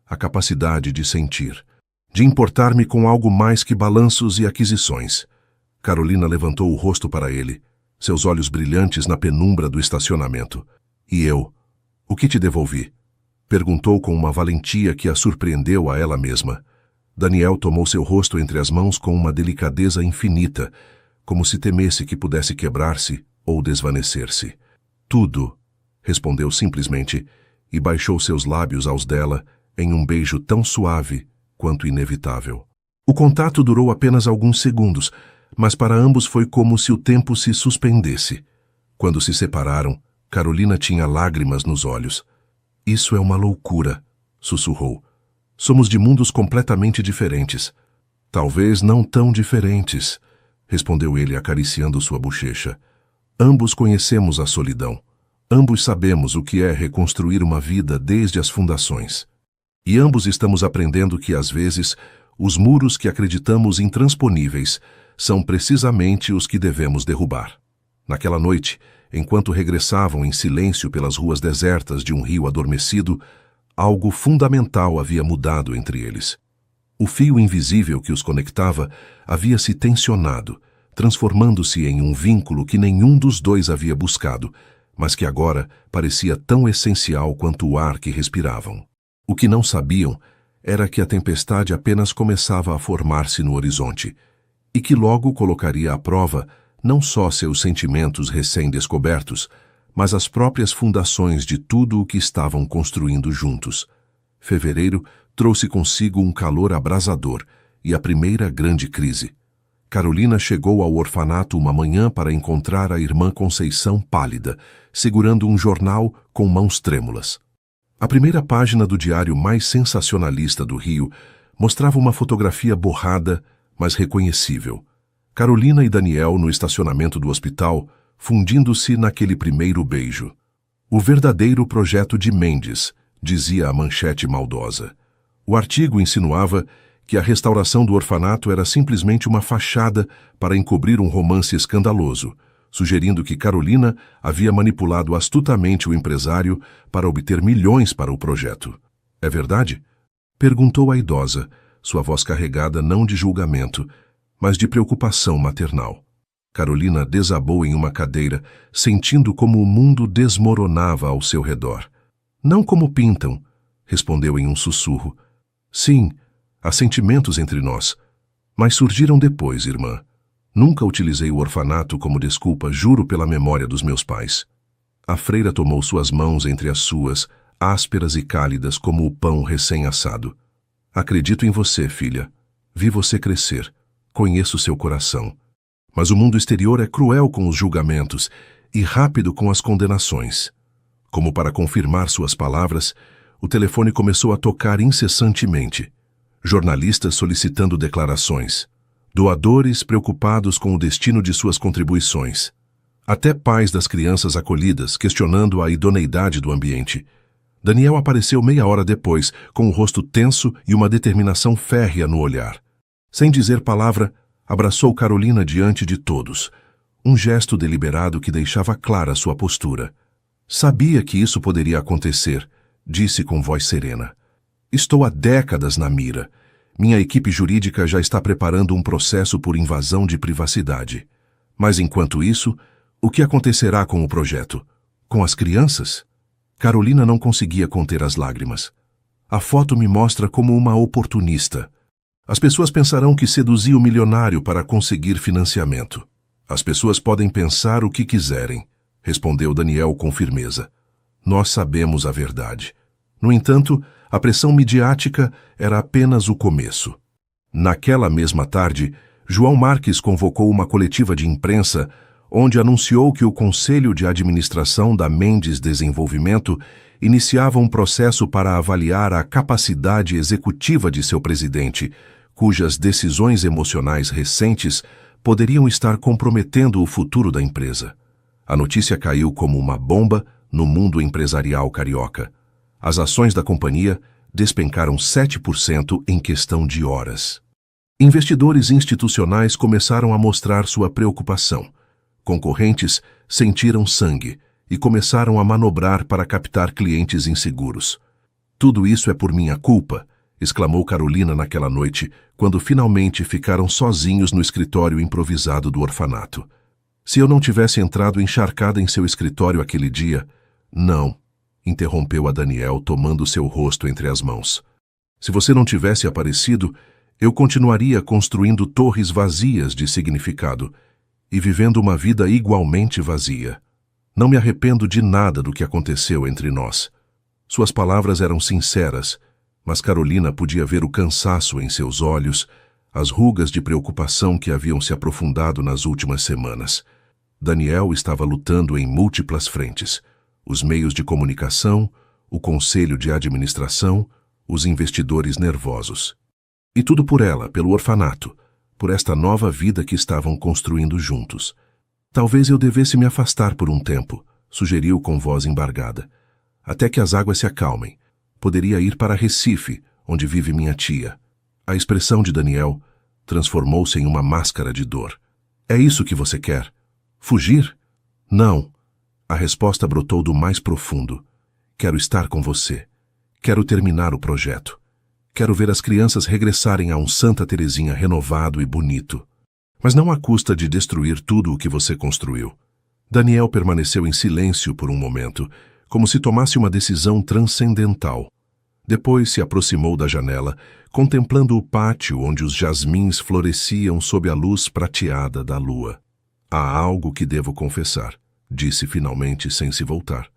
A capacidade de sentir. De importar-me com algo mais que balanços e aquisições. Carolina levantou o rosto para ele, seus olhos brilhantes na penumbra do estacionamento. E eu? O que te devolvi? Perguntou com uma valentia que a surpreendeu a ela mesma. Daniel tomou seu rosto entre as mãos com uma delicadeza infinita, como se temesse que pudesse quebrar-se ou desvanecer-se. Tudo, respondeu simplesmente, e baixou seus lábios aos dela em um beijo tão suave quanto inevitável. O contato durou apenas alguns segundos, mas para ambos foi como se o tempo se suspendesse. Quando se separaram, Carolina tinha lágrimas nos olhos. Isso é uma loucura, sussurrou. Somos de mundos completamente diferentes. Talvez não tão diferentes, respondeu ele acariciando sua bochecha. Ambos conhecemos a solidão. Ambos sabemos o que é reconstruir uma vida desde as fundações. E ambos estamos aprendendo que, às vezes, os muros que acreditamos intransponíveis são precisamente os que devemos derrubar. Naquela noite, enquanto regressavam em silêncio pelas ruas desertas de um rio adormecido, algo fundamental havia mudado entre eles. O fio invisível que os conectava havia se tensionado, transformando-se em um vínculo que nenhum dos dois havia buscado, mas que agora parecia tão essencial quanto o ar que respiravam. O que não sabiam era que a tempestade apenas começava a formar-se no horizonte, e que logo colocaria à prova não só seus sentimentos recém-descobertos, mas as próprias fundações de tudo o que estavam construindo juntos. Fevereiro trouxe consigo um calor abrasador e a primeira grande crise. Carolina chegou ao orfanato uma manhã para encontrar a irmã Conceição pálida, segurando um jornal com mãos trêmulas. A primeira página do diário mais sensacionalista do Rio mostrava uma fotografia borrada, mas reconhecível. Carolina e Daniel no estacionamento do hospital, fundindo-se naquele primeiro beijo. O verdadeiro projeto de Mendes, dizia a manchete maldosa. O artigo insinuava que a restauração do orfanato era simplesmente uma fachada para encobrir um romance escandaloso, sugerindo que Carolina havia manipulado astutamente o empresário para obter milhões para o projeto. É verdade? Perguntou a idosa, sua voz carregada não de julgamento, mas de preocupação maternal. Carolina desabou em uma cadeira, sentindo como o mundo desmoronava ao seu redor. Não como pintam, respondeu em um sussurro. Sim, há sentimentos entre nós, mas surgiram depois, irmã. Nunca utilizei o orfanato como desculpa, juro pela memória dos meus pais. A freira tomou suas mãos entre as suas, ásperas e cálidas como o pão recém-assado. Acredito em você, filha. Vi você crescer. Conheço seu coração. Mas o mundo exterior é cruel com os julgamentos e rápido com as condenações. Como para confirmar suas palavras, o telefone começou a tocar incessantemente. Jornalistas solicitando declarações. Doadores preocupados com o destino de suas contribuições. Até pais das crianças acolhidas questionando a idoneidade do ambiente. Daniel apareceu meia hora depois, com o rosto tenso e uma determinação férrea no olhar. Sem dizer palavra, abraçou Carolina diante de todos. Um gesto deliberado que deixava clara sua postura. Sabia que isso poderia acontecer, disse com voz serena. Estou há décadas na mira. Minha equipe jurídica já está preparando um processo por invasão de privacidade. Mas enquanto isso, o que acontecerá com o projeto? Com as crianças? Carolina não conseguia conter as lágrimas. A foto me mostra como uma oportunista. As pessoas pensarão que seduzi o milionário para conseguir financiamento. As pessoas podem pensar o que quiserem, respondeu Daniel com firmeza. Nós sabemos a verdade. No entanto, a pressão midiática era apenas o começo. Naquela mesma tarde, João Marques convocou uma coletiva de imprensa onde anunciou que o Conselho de Administração da Mendes Desenvolvimento iniciava um processo para avaliar a capacidade executiva de seu presidente, cujas decisões emocionais recentes poderiam estar comprometendo o futuro da empresa. A notícia caiu como uma bomba no mundo empresarial carioca. As ações da companhia despencaram 7% em questão de horas. Investidores institucionais começaram a mostrar sua preocupação. Concorrentes sentiram sangue e começaram a manobrar para captar clientes inseguros. Tudo isso é por minha culpa, exclamou Carolina naquela noite, quando finalmente ficaram sozinhos no escritório improvisado do orfanato. Se eu não tivesse entrado encharcada em seu escritório aquele dia... Não, interrompeu a Daniel, tomando seu rosto entre as mãos. Se você não tivesse aparecido, eu continuaria construindo torres vazias de significado e vivendo uma vida igualmente vazia. Não me arrependo de nada do que aconteceu entre nós. Suas palavras eram sinceras, mas Carolina podia ver o cansaço em seus olhos, as rugas de preocupação que haviam se aprofundado nas últimas semanas. Daniel estava lutando em múltiplas frentes. Os meios de comunicação, o conselho de administração, os investidores nervosos. E tudo por ela, pelo orfanato, por esta nova vida que estavam construindo juntos. Talvez eu devesse me afastar por um tempo, sugeriu com voz embargada. Até que as águas se acalmem. Poderia ir para Recife, onde vive minha tia. A expressão de Daniel transformou-se em uma máscara de dor. É isso que você quer? Fugir? Não. A resposta brotou do mais profundo. Quero estar com você. Quero terminar o projeto. Quero ver as crianças regressarem a um Santa Terezinha renovado e bonito. Mas não à custa de destruir tudo o que você construiu. Daniel permaneceu em silêncio por um momento, como se tomasse uma decisão transcendental. Depois se aproximou da janela, contemplando o pátio onde os jasmins floresciam sob a luz prateada da lua. Há algo que devo confessar, disse finalmente sem se voltar.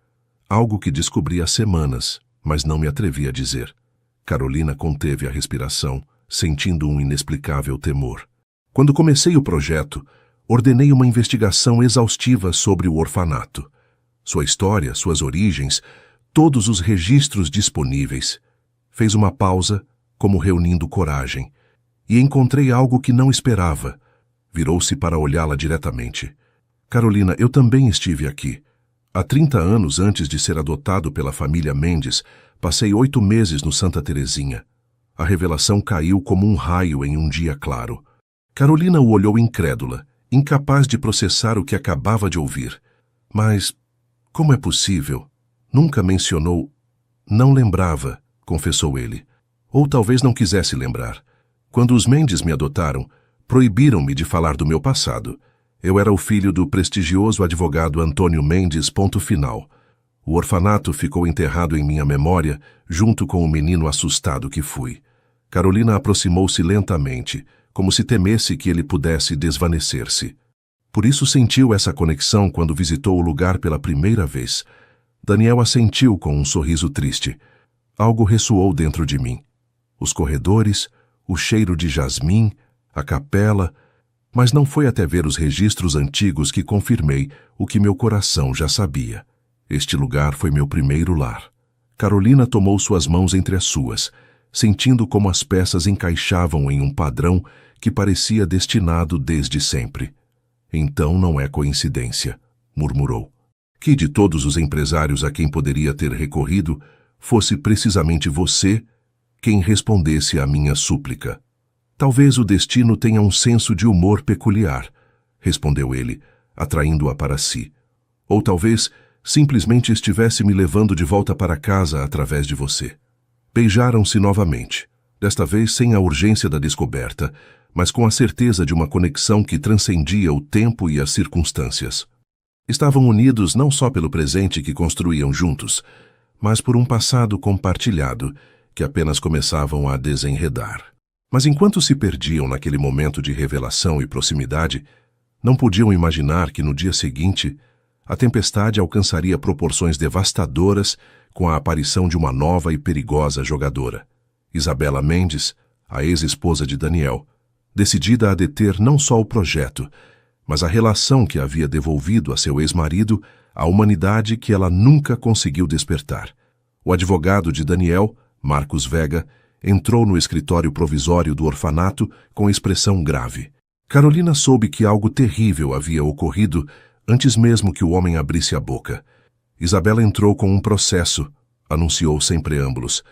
Algo que descobri há semanas, mas não me atrevi a dizer. Carolina conteve a respiração, sentindo um inexplicável temor. Quando comecei o projeto, ordenei uma investigação exaustiva sobre o orfanato. Sua história, suas origens, todos os registros disponíveis. Fez uma pausa, como reunindo coragem, e encontrei algo que não esperava. Virou-se para olhá-la diretamente. Carolina, eu também estive aqui. Há 30 anos antes de ser adotado pela família Mendes, passei 8 meses no Santa Terezinha. A revelação caiu como um raio em um dia claro. Carolina o olhou incrédula, incapaz de processar o que acabava de ouvir. Mas como é possível? Nunca mencionou... Não lembrava, confessou ele. Ou talvez não quisesse lembrar. Quando os Mendes me adotaram, proibiram-me de falar do meu passado. Eu era o filho do prestigioso advogado Antônio Mendes, ponto final. O orfanato ficou enterrado em minha memória, junto com o menino assustado que fui. Carolina aproximou-se lentamente, como se temesse que ele pudesse desvanecer-se. Por isso sentiu essa conexão quando visitou o lugar pela primeira vez. Daniel assentiu com um sorriso triste. Algo ressoou dentro de mim. Os corredores, o cheiro de jasmim, a capela... Mas não foi até ver os registros antigos que confirmei o que meu coração já sabia. Este lugar foi meu primeiro lar. Carolina tomou suas mãos entre as suas, sentindo como as peças encaixavam em um padrão que parecia destinado desde sempre. Então não é coincidência, murmurou, que de todos os empresários a quem poderia ter recorrido, fosse precisamente você quem respondesse à minha súplica. Talvez o destino tenha um senso de humor peculiar, respondeu ele, atraindo-a para si. Ou talvez simplesmente estivesse me levando de volta para casa através de você. Beijaram-se novamente, desta vez sem a urgência da descoberta, mas com a certeza de uma conexão que transcendia o tempo e as circunstâncias. Estavam unidos não só pelo presente que construíam juntos, mas por um passado compartilhado que apenas começavam a desenredar. Mas enquanto se perdiam naquele momento de revelação e proximidade, não podiam imaginar que no dia seguinte a tempestade alcançaria proporções devastadoras com a aparição de uma nova e perigosa jogadora. Isabela Mendes, a ex-esposa de Daniel, decidida a deter não só o projeto, mas a relação que havia devolvido a seu ex-marido à humanidade que ela nunca conseguiu despertar. O advogado de Daniel, Marcos Vega, entrou no escritório provisório do orfanato com expressão grave. Carolina soube que algo terrível havia ocorrido antes mesmo que o homem abrisse a boca. Isabela entrou com um processo, anunciou sem preâmbulos.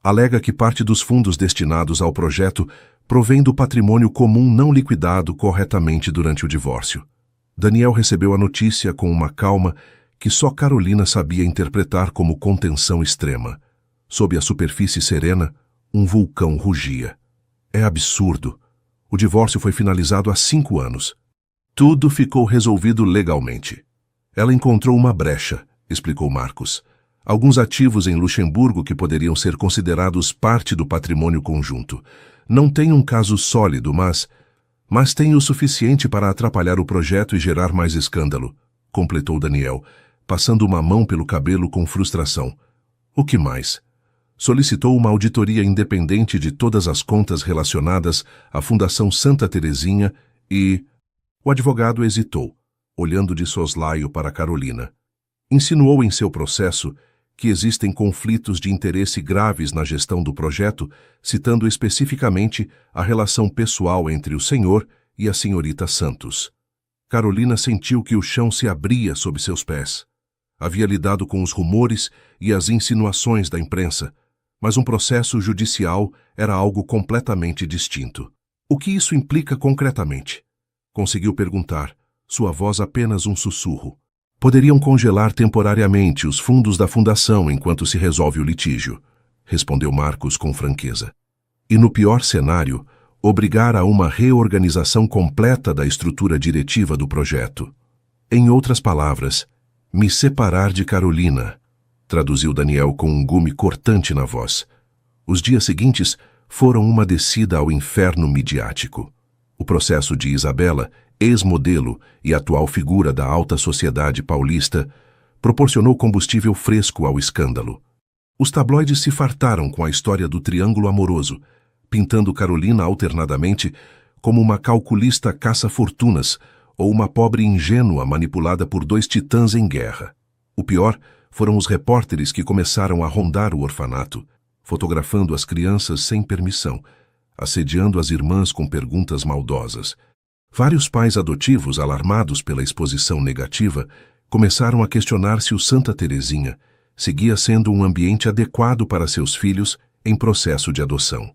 Alega que parte dos fundos destinados ao projeto provém do patrimônio comum não liquidado corretamente durante o divórcio. Daniel recebeu a notícia com uma calma que só Carolina sabia interpretar como contenção extrema. Sob a superfície serena, um vulcão rugia. É absurdo. O divórcio foi finalizado há 5 anos. Tudo ficou resolvido legalmente. Ela encontrou uma brecha, explicou Marcos. Alguns ativos em Luxemburgo que poderiam ser considerados parte do patrimônio conjunto. Não tem um caso sólido, mas tem o suficiente para atrapalhar o projeto e gerar mais escândalo, completou Daniel, passando uma mão pelo cabelo com frustração. O que mais? Solicitou uma auditoria independente de todas as contas relacionadas à Fundação Santa Terezinha e... O advogado hesitou, olhando de soslaio para Carolina. Insinuou em seu processo que existem conflitos de interesse graves na gestão do projeto, citando especificamente a relação pessoal entre o senhor e a senhorita Santos. Carolina sentiu que o chão se abria sob seus pés. Havia lidado com os rumores e as insinuações da imprensa, mas um processo judicial era algo completamente distinto. O que isso implica concretamente? Conseguiu perguntar, sua voz apenas um sussurro. Poderiam congelar temporariamente os fundos da fundação enquanto se resolve o litígio, respondeu Marcos com franqueza. E no pior cenário, obrigar a uma reorganização completa da estrutura diretiva do projeto. Em outras palavras, me separar de Carolina, traduziu Daniel com um gume cortante na voz. Os dias seguintes foram uma descida ao inferno midiático. O processo de Isabela, ex-modelo e atual figura da alta sociedade paulista, proporcionou combustível fresco ao escândalo. Os tabloides se fartaram com a história do triângulo amoroso, pintando Carolina alternadamente como uma calculista caça-fortunas ou uma pobre ingênua manipulada por dois titãs em guerra. O pior foram os repórteres que começaram a rondar o orfanato, fotografando as crianças sem permissão, assediando as irmãs com perguntas maldosas. Vários pais adotivos, alarmados pela exposição negativa, começaram a questionar se o Santa Terezinha seguia sendo um ambiente adequado para seus filhos em processo de adoção.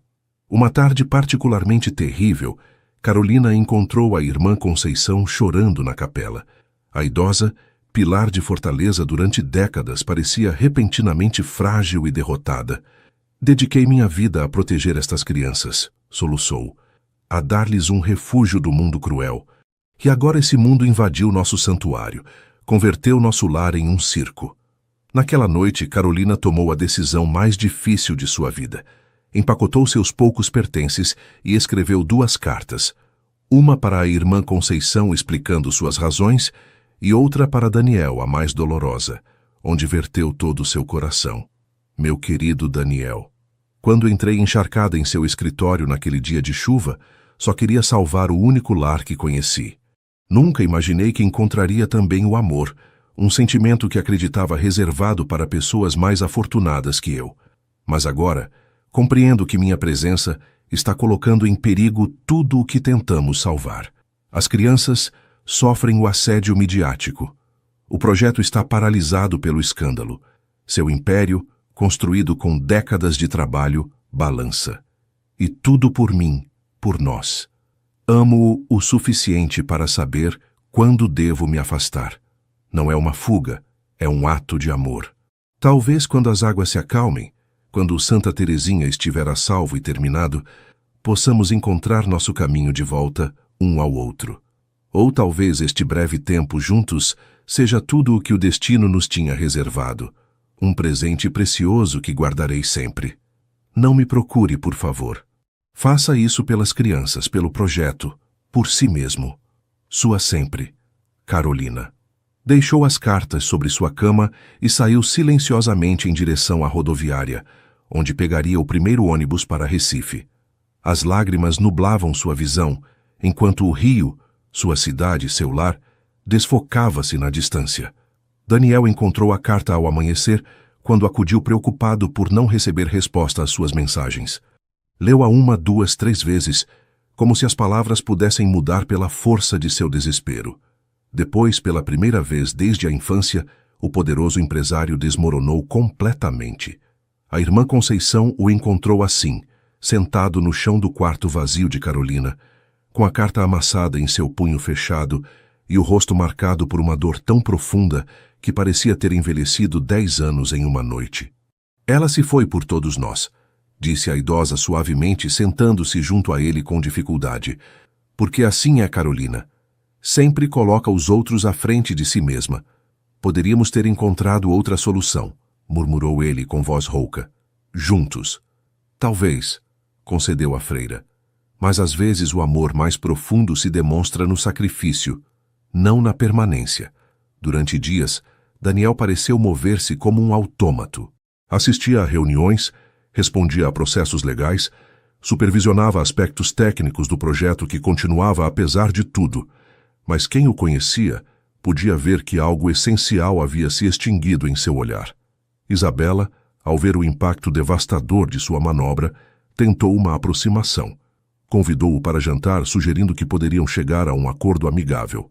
Uma tarde particularmente terrível, Carolina encontrou a irmã Conceição chorando na capela. A idosa, pilar de fortaleza durante décadas, parecia repentinamente frágil e derrotada. Dediquei minha vida a proteger estas crianças, soluçou, a dar-lhes um refúgio do mundo cruel. E agora esse mundo invadiu nosso santuário, converteu nosso lar em um circo. Naquela noite, Carolina tomou a decisão mais difícil de sua vida. Empacotou seus poucos pertences e escreveu 2 cartas, uma para a irmã Conceição explicando suas razões e outra para Daniel, a mais dolorosa, onde verteu todo o seu coração. Meu querido Daniel, quando entrei encharcada em seu escritório naquele dia de chuva, só queria salvar o único lar que conheci. Nunca imaginei que encontraria também o amor, um sentimento que acreditava reservado para pessoas mais afortunadas que eu. Mas agora, compreendo que minha presença está colocando em perigo tudo o que tentamos salvar. As crianças sofrem o assédio midiático. O projeto está paralisado pelo escândalo. Seu império, construído com décadas de trabalho, balança. E tudo por mim, por nós. Amo-o o suficiente para saber quando devo me afastar. Não é uma fuga, é um ato de amor. Talvez quando as águas se acalmem, quando o Santa Terezinha estiver a salvo e terminado, possamos encontrar nosso caminho de volta um ao outro. Ou talvez este breve tempo juntos seja tudo o que o destino nos tinha reservado, um presente precioso que guardarei sempre. Não me procure, por favor. Faça isso pelas crianças, pelo projeto, por si mesmo. Sua sempre, Carolina. Deixou as cartas sobre sua cama e saiu silenciosamente em direção à rodoviária, onde pegaria o primeiro ônibus para Recife. As lágrimas nublavam sua visão, enquanto o rio, sua cidade, seu lar, desfocava-se na distância. Daniel encontrou a carta ao amanhecer, quando acudiu preocupado por não receber resposta às suas mensagens. Leu-a 1, 2, 3 vezes, como se as palavras pudessem mudar pela força de seu desespero. Depois, pela primeira vez desde a infância, o poderoso empresário desmoronou completamente. A irmã Conceição o encontrou assim, sentado no chão do quarto vazio de Carolina, com a carta amassada em seu punho fechado e o rosto marcado por uma dor tão profunda que parecia ter envelhecido 10 anos em uma noite. Ela se foi por todos nós, disse a idosa suavemente, sentando-se junto a ele com dificuldade, porque assim é Carolina. Sempre coloca os outros à frente de si mesma. Poderíamos ter encontrado outra solução, murmurou ele com voz rouca. Juntos. Talvez, concedeu a freira. Mas às vezes o amor mais profundo se demonstra no sacrifício, não na permanência. Durante dias, Daniel pareceu mover-se como um autômato. Assistia a reuniões, respondia a processos legais, supervisionava aspectos técnicos do projeto que continuava apesar de tudo, mas quem o conhecia podia ver que algo essencial havia se extinguido em seu olhar. Isabela, ao ver o impacto devastador de sua manobra, tentou uma aproximação. Convidou-o para jantar, sugerindo que poderiam chegar a um acordo amigável.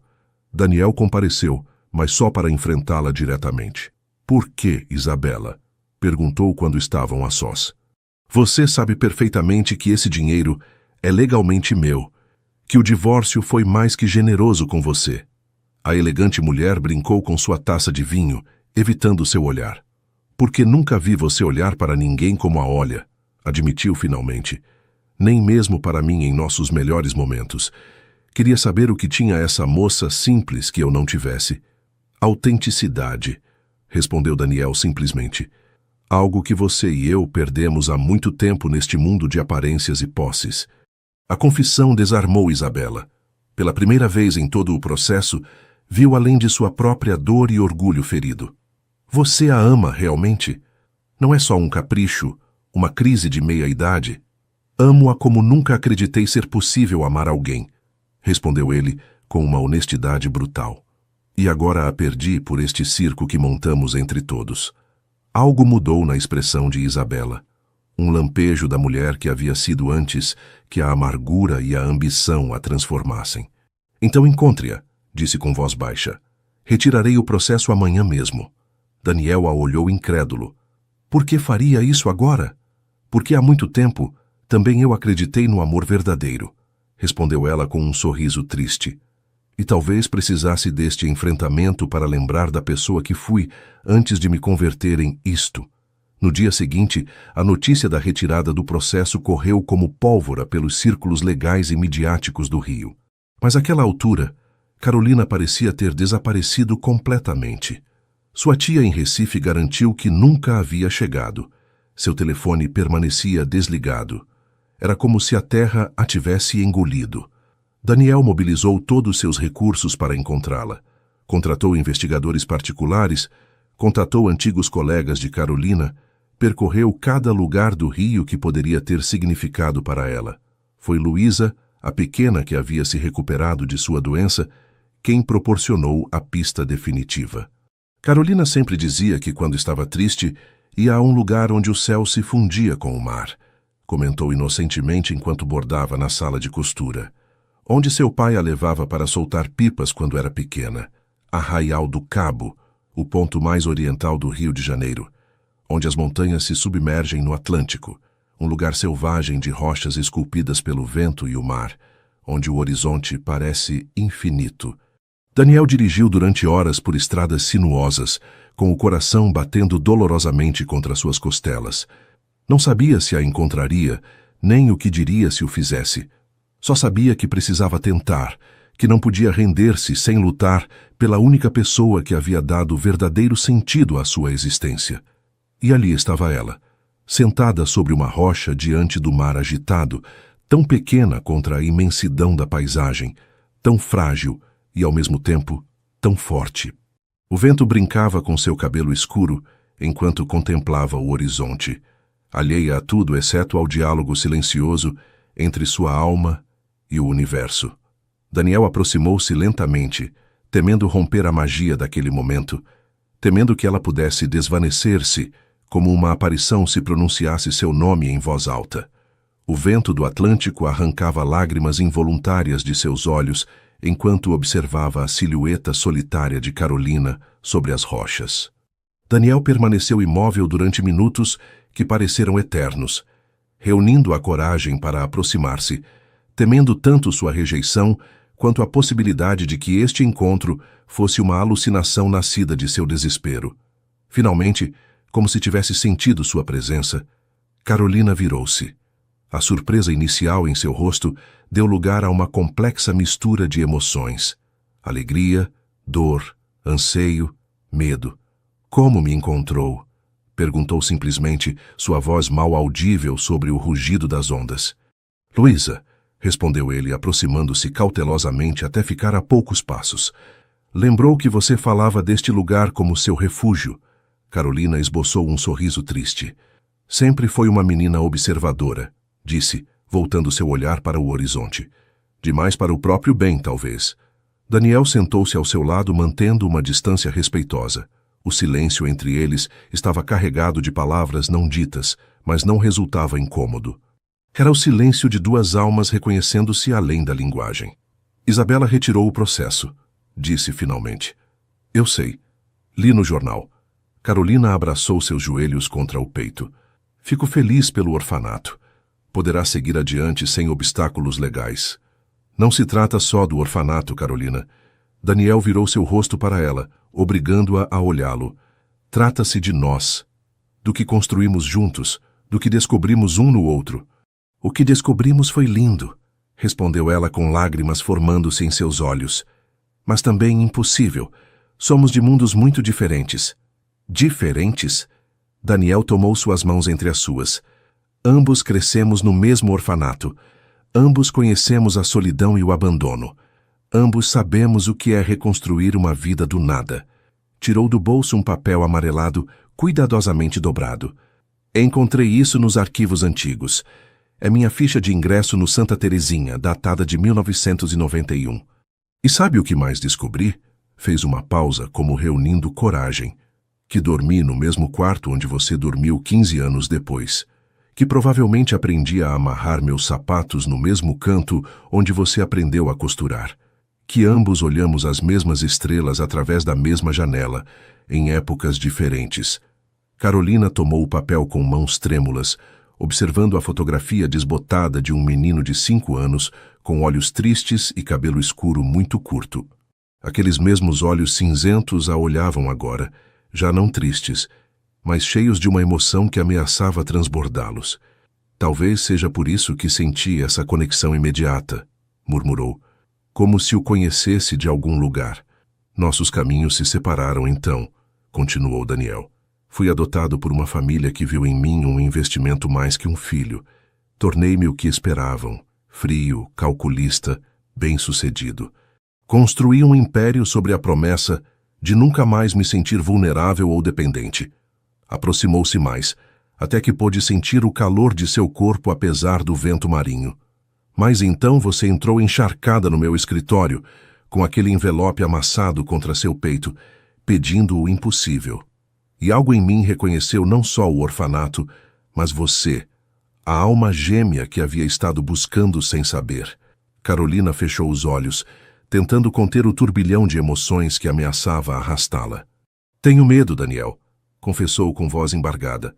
Daniel compareceu, mas só para enfrentá-la diretamente. Por que, Isabela? Perguntou quando estavam a sós. Você sabe perfeitamente que esse dinheiro é legalmente meu, que o divórcio foi mais que generoso com você. A elegante mulher brincou com sua taça de vinho, evitando seu olhar. Porque nunca vi você olhar para ninguém como a olha, admitiu finalmente. Nem mesmo para mim em nossos melhores momentos. Queria saber o que tinha essa moça simples que eu não tivesse. Autenticidade, respondeu Daniel simplesmente. Algo que você e eu perdemos há muito tempo neste mundo de aparências e posses. A confissão desarmou Isabela. Pela primeira vez em todo o processo, viu além de sua própria dor e orgulho ferido. Você a ama realmente? Não é só um capricho, uma crise de meia-idade? Amo-a como nunca acreditei ser possível amar alguém, respondeu ele com uma honestidade brutal. E agora a perdi por este circo que montamos entre todos. Algo mudou na expressão de Isabela. Um lampejo da mulher que havia sido antes que a amargura e a ambição a transformassem. Então encontre-a, disse com voz baixa. Retirarei o processo amanhã mesmo. Daniel a olhou incrédulo. Por que faria isso agora? Porque há muito tempo também eu acreditei no amor verdadeiro, respondeu ela com um sorriso triste. E talvez precisasse deste enfrentamento para lembrar da pessoa que fui antes de me converter em isto. No dia seguinte, a notícia da retirada do processo correu como pólvora pelos círculos legais e midiáticos do Rio. Mas àquela altura, Carolina parecia ter desaparecido completamente. Sua tia em Recife garantiu que nunca havia chegado. Seu telefone permanecia desligado. Era como se a terra a tivesse engolido. Daniel mobilizou todos seus recursos para encontrá-la. Contratou investigadores particulares, contatou antigos colegas de Carolina, percorreu cada lugar do Rio que poderia ter significado para ela. Foi Luísa, a pequena que havia se recuperado de sua doença, quem proporcionou a pista definitiva. Carolina sempre dizia que quando estava triste, ia a um lugar onde o céu se fundia com o mar, comentou inocentemente enquanto bordava na sala de costura. Onde seu pai a levava para soltar pipas quando era pequena, Arraial do Cabo, o ponto mais oriental do Rio de Janeiro, onde as montanhas se submergem no Atlântico, um lugar selvagem de rochas esculpidas pelo vento e o mar, onde o horizonte parece infinito. Daniel dirigiu durante horas por estradas sinuosas, com o coração batendo dolorosamente contra suas costelas. Não sabia se a encontraria, nem o que diria se o fizesse. Só sabia que precisava tentar, que não podia render-se sem lutar pela única pessoa que havia dado verdadeiro sentido à sua existência. E ali estava ela, sentada sobre uma rocha diante do mar agitado, tão pequena contra a imensidão da paisagem, tão frágil e, ao mesmo tempo, tão forte. O vento brincava com seu cabelo escuro enquanto contemplava o horizonte, alheia a tudo exceto ao diálogo silencioso entre sua alma e o universo. Daniel aproximou-se lentamente, temendo romper a magia daquele momento, temendo que ela pudesse desvanecer-se, como uma aparição se pronunciasse seu nome em voz alta. O vento do Atlântico arrancava lágrimas involuntárias de seus olhos enquanto observava a silhueta solitária de Carolina sobre as rochas. Daniel permaneceu imóvel durante minutos que pareceram eternos, reunindo a coragem para aproximar-se, temendo tanto sua rejeição quanto a possibilidade de que este encontro fosse uma alucinação nascida de seu desespero. Finalmente, como se tivesse sentido sua presença, Carolina virou-se. A surpresa inicial em seu rosto deu lugar a uma complexa mistura de emoções. Alegria, dor, anseio, medo. Como me encontrou? Perguntou simplesmente, sua voz mal audível sobre o rugido das ondas. Luísa, respondeu ele, aproximando-se cautelosamente até ficar a poucos passos. Lembrou que você falava deste lugar como seu refúgio. Carolina esboçou um sorriso triste. Sempre foi uma menina observadora, disse, voltando seu olhar para o horizonte. Demais para o próprio bem, talvez. Daniel sentou-se ao seu lado, mantendo uma distância respeitosa. O silêncio entre eles estava carregado de palavras não ditas, mas não resultava incômodo. Era o silêncio de duas almas reconhecendo-se além da linguagem. Isabela retirou o processo, disse finalmente. Eu sei. Li no jornal. Carolina abraçou seus joelhos contra o peito. Fico feliz pelo orfanato. Poderá seguir adiante sem obstáculos legais. Não se trata só do orfanato, Carolina. Daniel virou seu rosto para ela, obrigando-a a olhá-lo. Trata-se de nós, do que construímos juntos, do que descobrimos um no outro. O que descobrimos foi lindo, respondeu ela com lágrimas formando-se em seus olhos. Mas também impossível. Somos de mundos muito diferentes. Diferentes? Daniel tomou suas mãos entre as suas. Ambos crescemos no mesmo orfanato. Ambos conhecemos a solidão e o abandono. Ambos sabemos o que é reconstruir uma vida do nada. Tirou do bolso um papel amarelado, cuidadosamente dobrado. Encontrei isso nos arquivos antigos. É minha ficha de ingresso no Santa Terezinha, datada de 1991. E sabe o que mais descobri? Fez uma pausa, como reunindo coragem. Que dormi no mesmo quarto onde você dormiu 15 anos depois. Que provavelmente aprendi a amarrar meus sapatos no mesmo canto onde você aprendeu a costurar. Que ambos olhamos as mesmas estrelas através da mesma janela, em épocas diferentes. Carolina tomou o papel com mãos trêmulas, observando a fotografia desbotada de um menino de 5 anos, com olhos tristes e cabelo escuro muito curto. Aqueles mesmos olhos cinzentos a olhavam agora, já não tristes, mas cheios de uma emoção que ameaçava transbordá-los. Talvez seja por isso que senti essa conexão imediata, murmurou, como se o conhecesse de algum lugar. Nossos caminhos se separaram então, continuou Daniel. Fui adotado por uma família que viu em mim um investimento mais que um filho. Tornei-me o que esperavam, frio, calculista, bem-sucedido. Construí um império sobre a promessa de nunca mais me sentir vulnerável ou dependente. Aproximou-se mais, até que pôde sentir o calor de seu corpo apesar do vento marinho. Mas então você entrou encharcada no meu escritório, com aquele envelope amassado contra seu peito, pedindo o impossível. E algo em mim reconheceu não só o orfanato, mas você, a alma gêmea que havia estado buscando sem saber. Carolina fechou os olhos, tentando conter o turbilhão de emoções que ameaçava arrastá-la. Tenho medo, Daniel, confessou com voz embargada.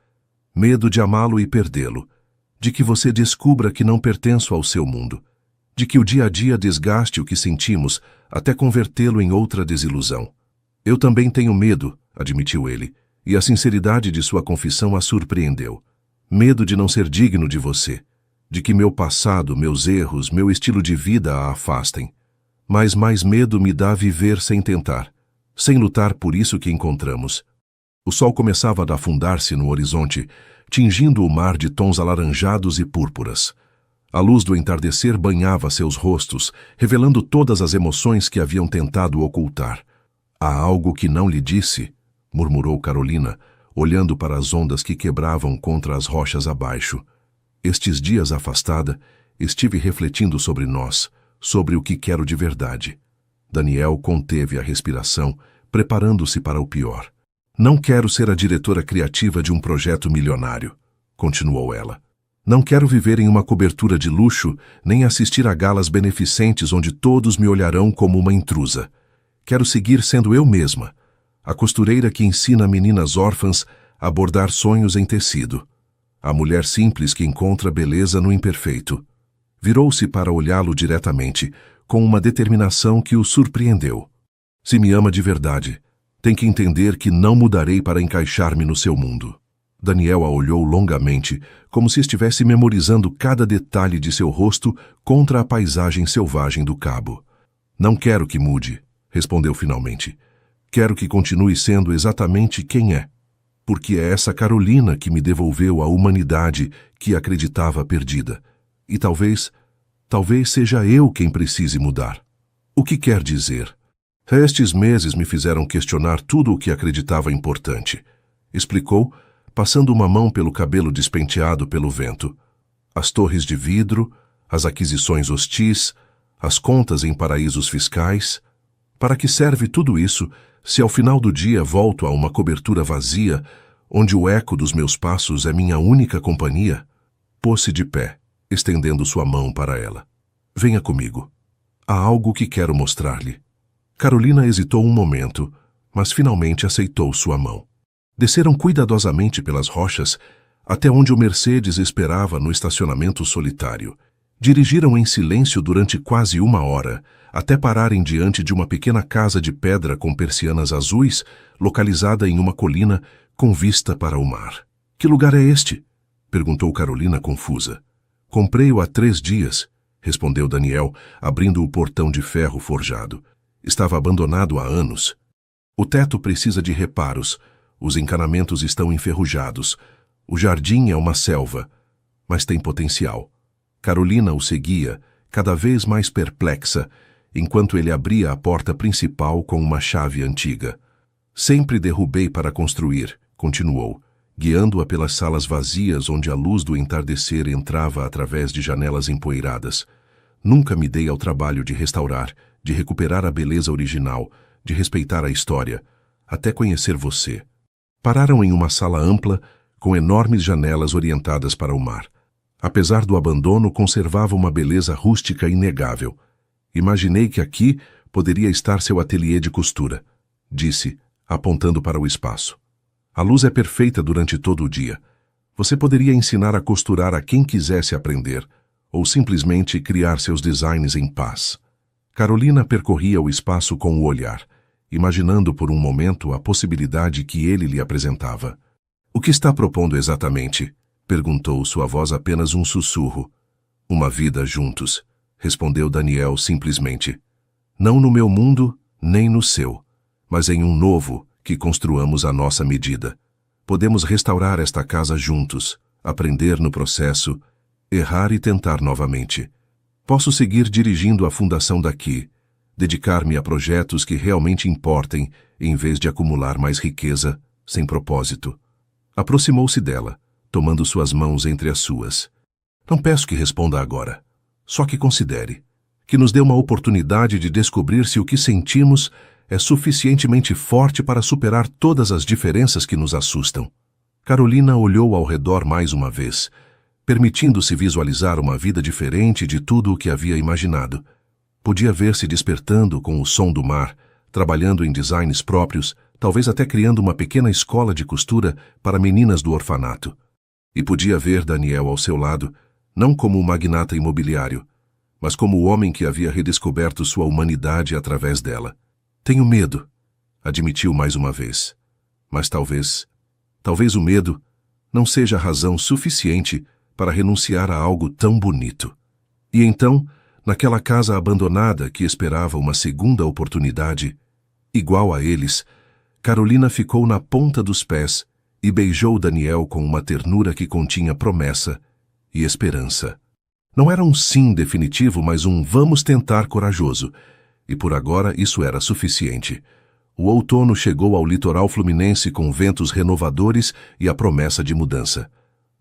Medo de amá-lo e perdê-lo. De que você descubra que não pertenço ao seu mundo. De que o dia a dia desgaste o que sentimos até convertê-lo em outra desilusão. Eu também tenho medo, admitiu ele, e a sinceridade de sua confissão a surpreendeu. Medo de não ser digno de você. De que meu passado, meus erros, meu estilo de vida a afastem. Mas mais medo me dá viver sem tentar, sem lutar por isso que encontramos. O sol começava a afundar-se no horizonte, tingindo o mar de tons alaranjados e púrpuras. A luz do entardecer banhava seus rostos, revelando todas as emoções que haviam tentado ocultar. Há algo que não lhe disse, murmurou Carolina, olhando para as ondas que quebravam contra as rochas abaixo. Estes dias afastada, estive refletindo sobre nós, sobre o que quero de verdade. Daniel conteve a respiração, preparando-se para o pior. Não quero ser a diretora criativa de um projeto milionário, continuou ela. Não quero viver em uma cobertura de luxo, nem assistir a galas beneficentes onde todos me olharão como uma intrusa. Quero seguir sendo eu mesma, a costureira que ensina meninas órfãs a bordar sonhos em tecido, a mulher simples que encontra beleza no imperfeito. Virou-se para olhá-lo diretamente, com uma determinação que o surpreendeu. Se me ama de verdade, tem que entender que não mudarei para encaixar-me no seu mundo. Daniel a olhou longamente, como se estivesse memorizando cada detalhe de seu rosto contra a paisagem selvagem do cabo. Não quero que mude, respondeu finalmente. Quero que continue sendo exatamente quem é, porque é essa Carolina que me devolveu a humanidade que acreditava perdida. E talvez seja eu quem precise mudar. O que quer dizer? Estes meses me fizeram questionar tudo o que acreditava importante. Explicou, passando uma mão pelo cabelo despenteado pelo vento. As torres de vidro, as aquisições hostis, as contas em paraísos fiscais. Para que serve tudo isso se ao final do dia volto a uma cobertura vazia, onde o eco dos meus passos é minha única companhia? Pôs-se de pé, estendendo sua mão para ela. Venha comigo. Há algo que quero mostrar-lhe. Carolina hesitou um momento, mas finalmente aceitou sua mão. Desceram cuidadosamente pelas rochas até onde o Mercedes esperava no estacionamento solitário. Dirigiram em silêncio durante quase 1 hora, até pararem diante de uma pequena casa de pedra com persianas azuis, localizada em uma colina com vista para o mar. "Que lugar é este?" perguntou Carolina confusa. "Comprei-o há 3 dias", respondeu Daniel, abrindo o portão de ferro forjado. "Estava abandonado há anos. O teto precisa de reparos, os encanamentos estão enferrujados, o jardim é uma selva, mas tem potencial." Carolina o seguia, cada vez mais perplexa, enquanto ele abria a porta principal com uma chave antiga. "Sempre derrubei para construir", continuou, guiando-a pelas salas vazias onde a luz do entardecer entrava através de janelas empoeiradas. "Nunca me dei ao trabalho de restaurar, de recuperar a beleza original, de respeitar a história, até conhecer você." Pararam em uma sala ampla, com enormes janelas orientadas para o mar. Apesar do abandono, conservava uma beleza rústica inegável. "Imaginei que aqui poderia estar seu ateliê de costura", disse, apontando para o espaço. "A luz é perfeita durante todo o dia. Você poderia ensinar a costurar a quem quisesse aprender, ou simplesmente criar seus designs em paz." Carolina percorria o espaço com o olhar, imaginando por um momento a possibilidade que ele lhe apresentava. "O que está propondo exatamente?" perguntou, sua voz apenas um sussurro. "Uma vida juntos", respondeu Daniel simplesmente. "Não no meu mundo, nem no seu, mas em um novo que construamos à nossa medida. Podemos restaurar esta casa juntos, aprender no processo, errar e tentar novamente. Posso seguir dirigindo a fundação daqui, dedicar-me a projetos que realmente importem, em vez de acumular mais riqueza, sem propósito." Aproximou-se dela, tomando suas mãos entre as suas. "Não peço que responda agora, só que considere, que nos dê uma oportunidade de descobrir se o que sentimos é suficientemente forte para superar todas as diferenças que nos assustam." Carolina olhou ao redor mais uma vez, permitindo-se visualizar uma vida diferente de tudo o que havia imaginado. Podia ver-se despertando com o som do mar, trabalhando em designs próprios, talvez até criando uma pequena escola de costura para meninas do orfanato. E podia ver Daniel ao seu lado, não como um magnata imobiliário, mas como o homem que havia redescoberto sua humanidade através dela. "Tenho medo", admitiu mais uma vez. Mas talvez o medo não seja razão suficiente para renunciar a algo tão bonito. E então, naquela casa abandonada que esperava uma segunda oportunidade, igual a eles, Carolina ficou na ponta dos pés e beijou Daniel com uma ternura que continha promessa e esperança. Não era um sim definitivo, mas um vamos tentar corajoso, e por agora isso era suficiente. O outono chegou ao litoral fluminense com ventos renovadores e a promessa de mudança.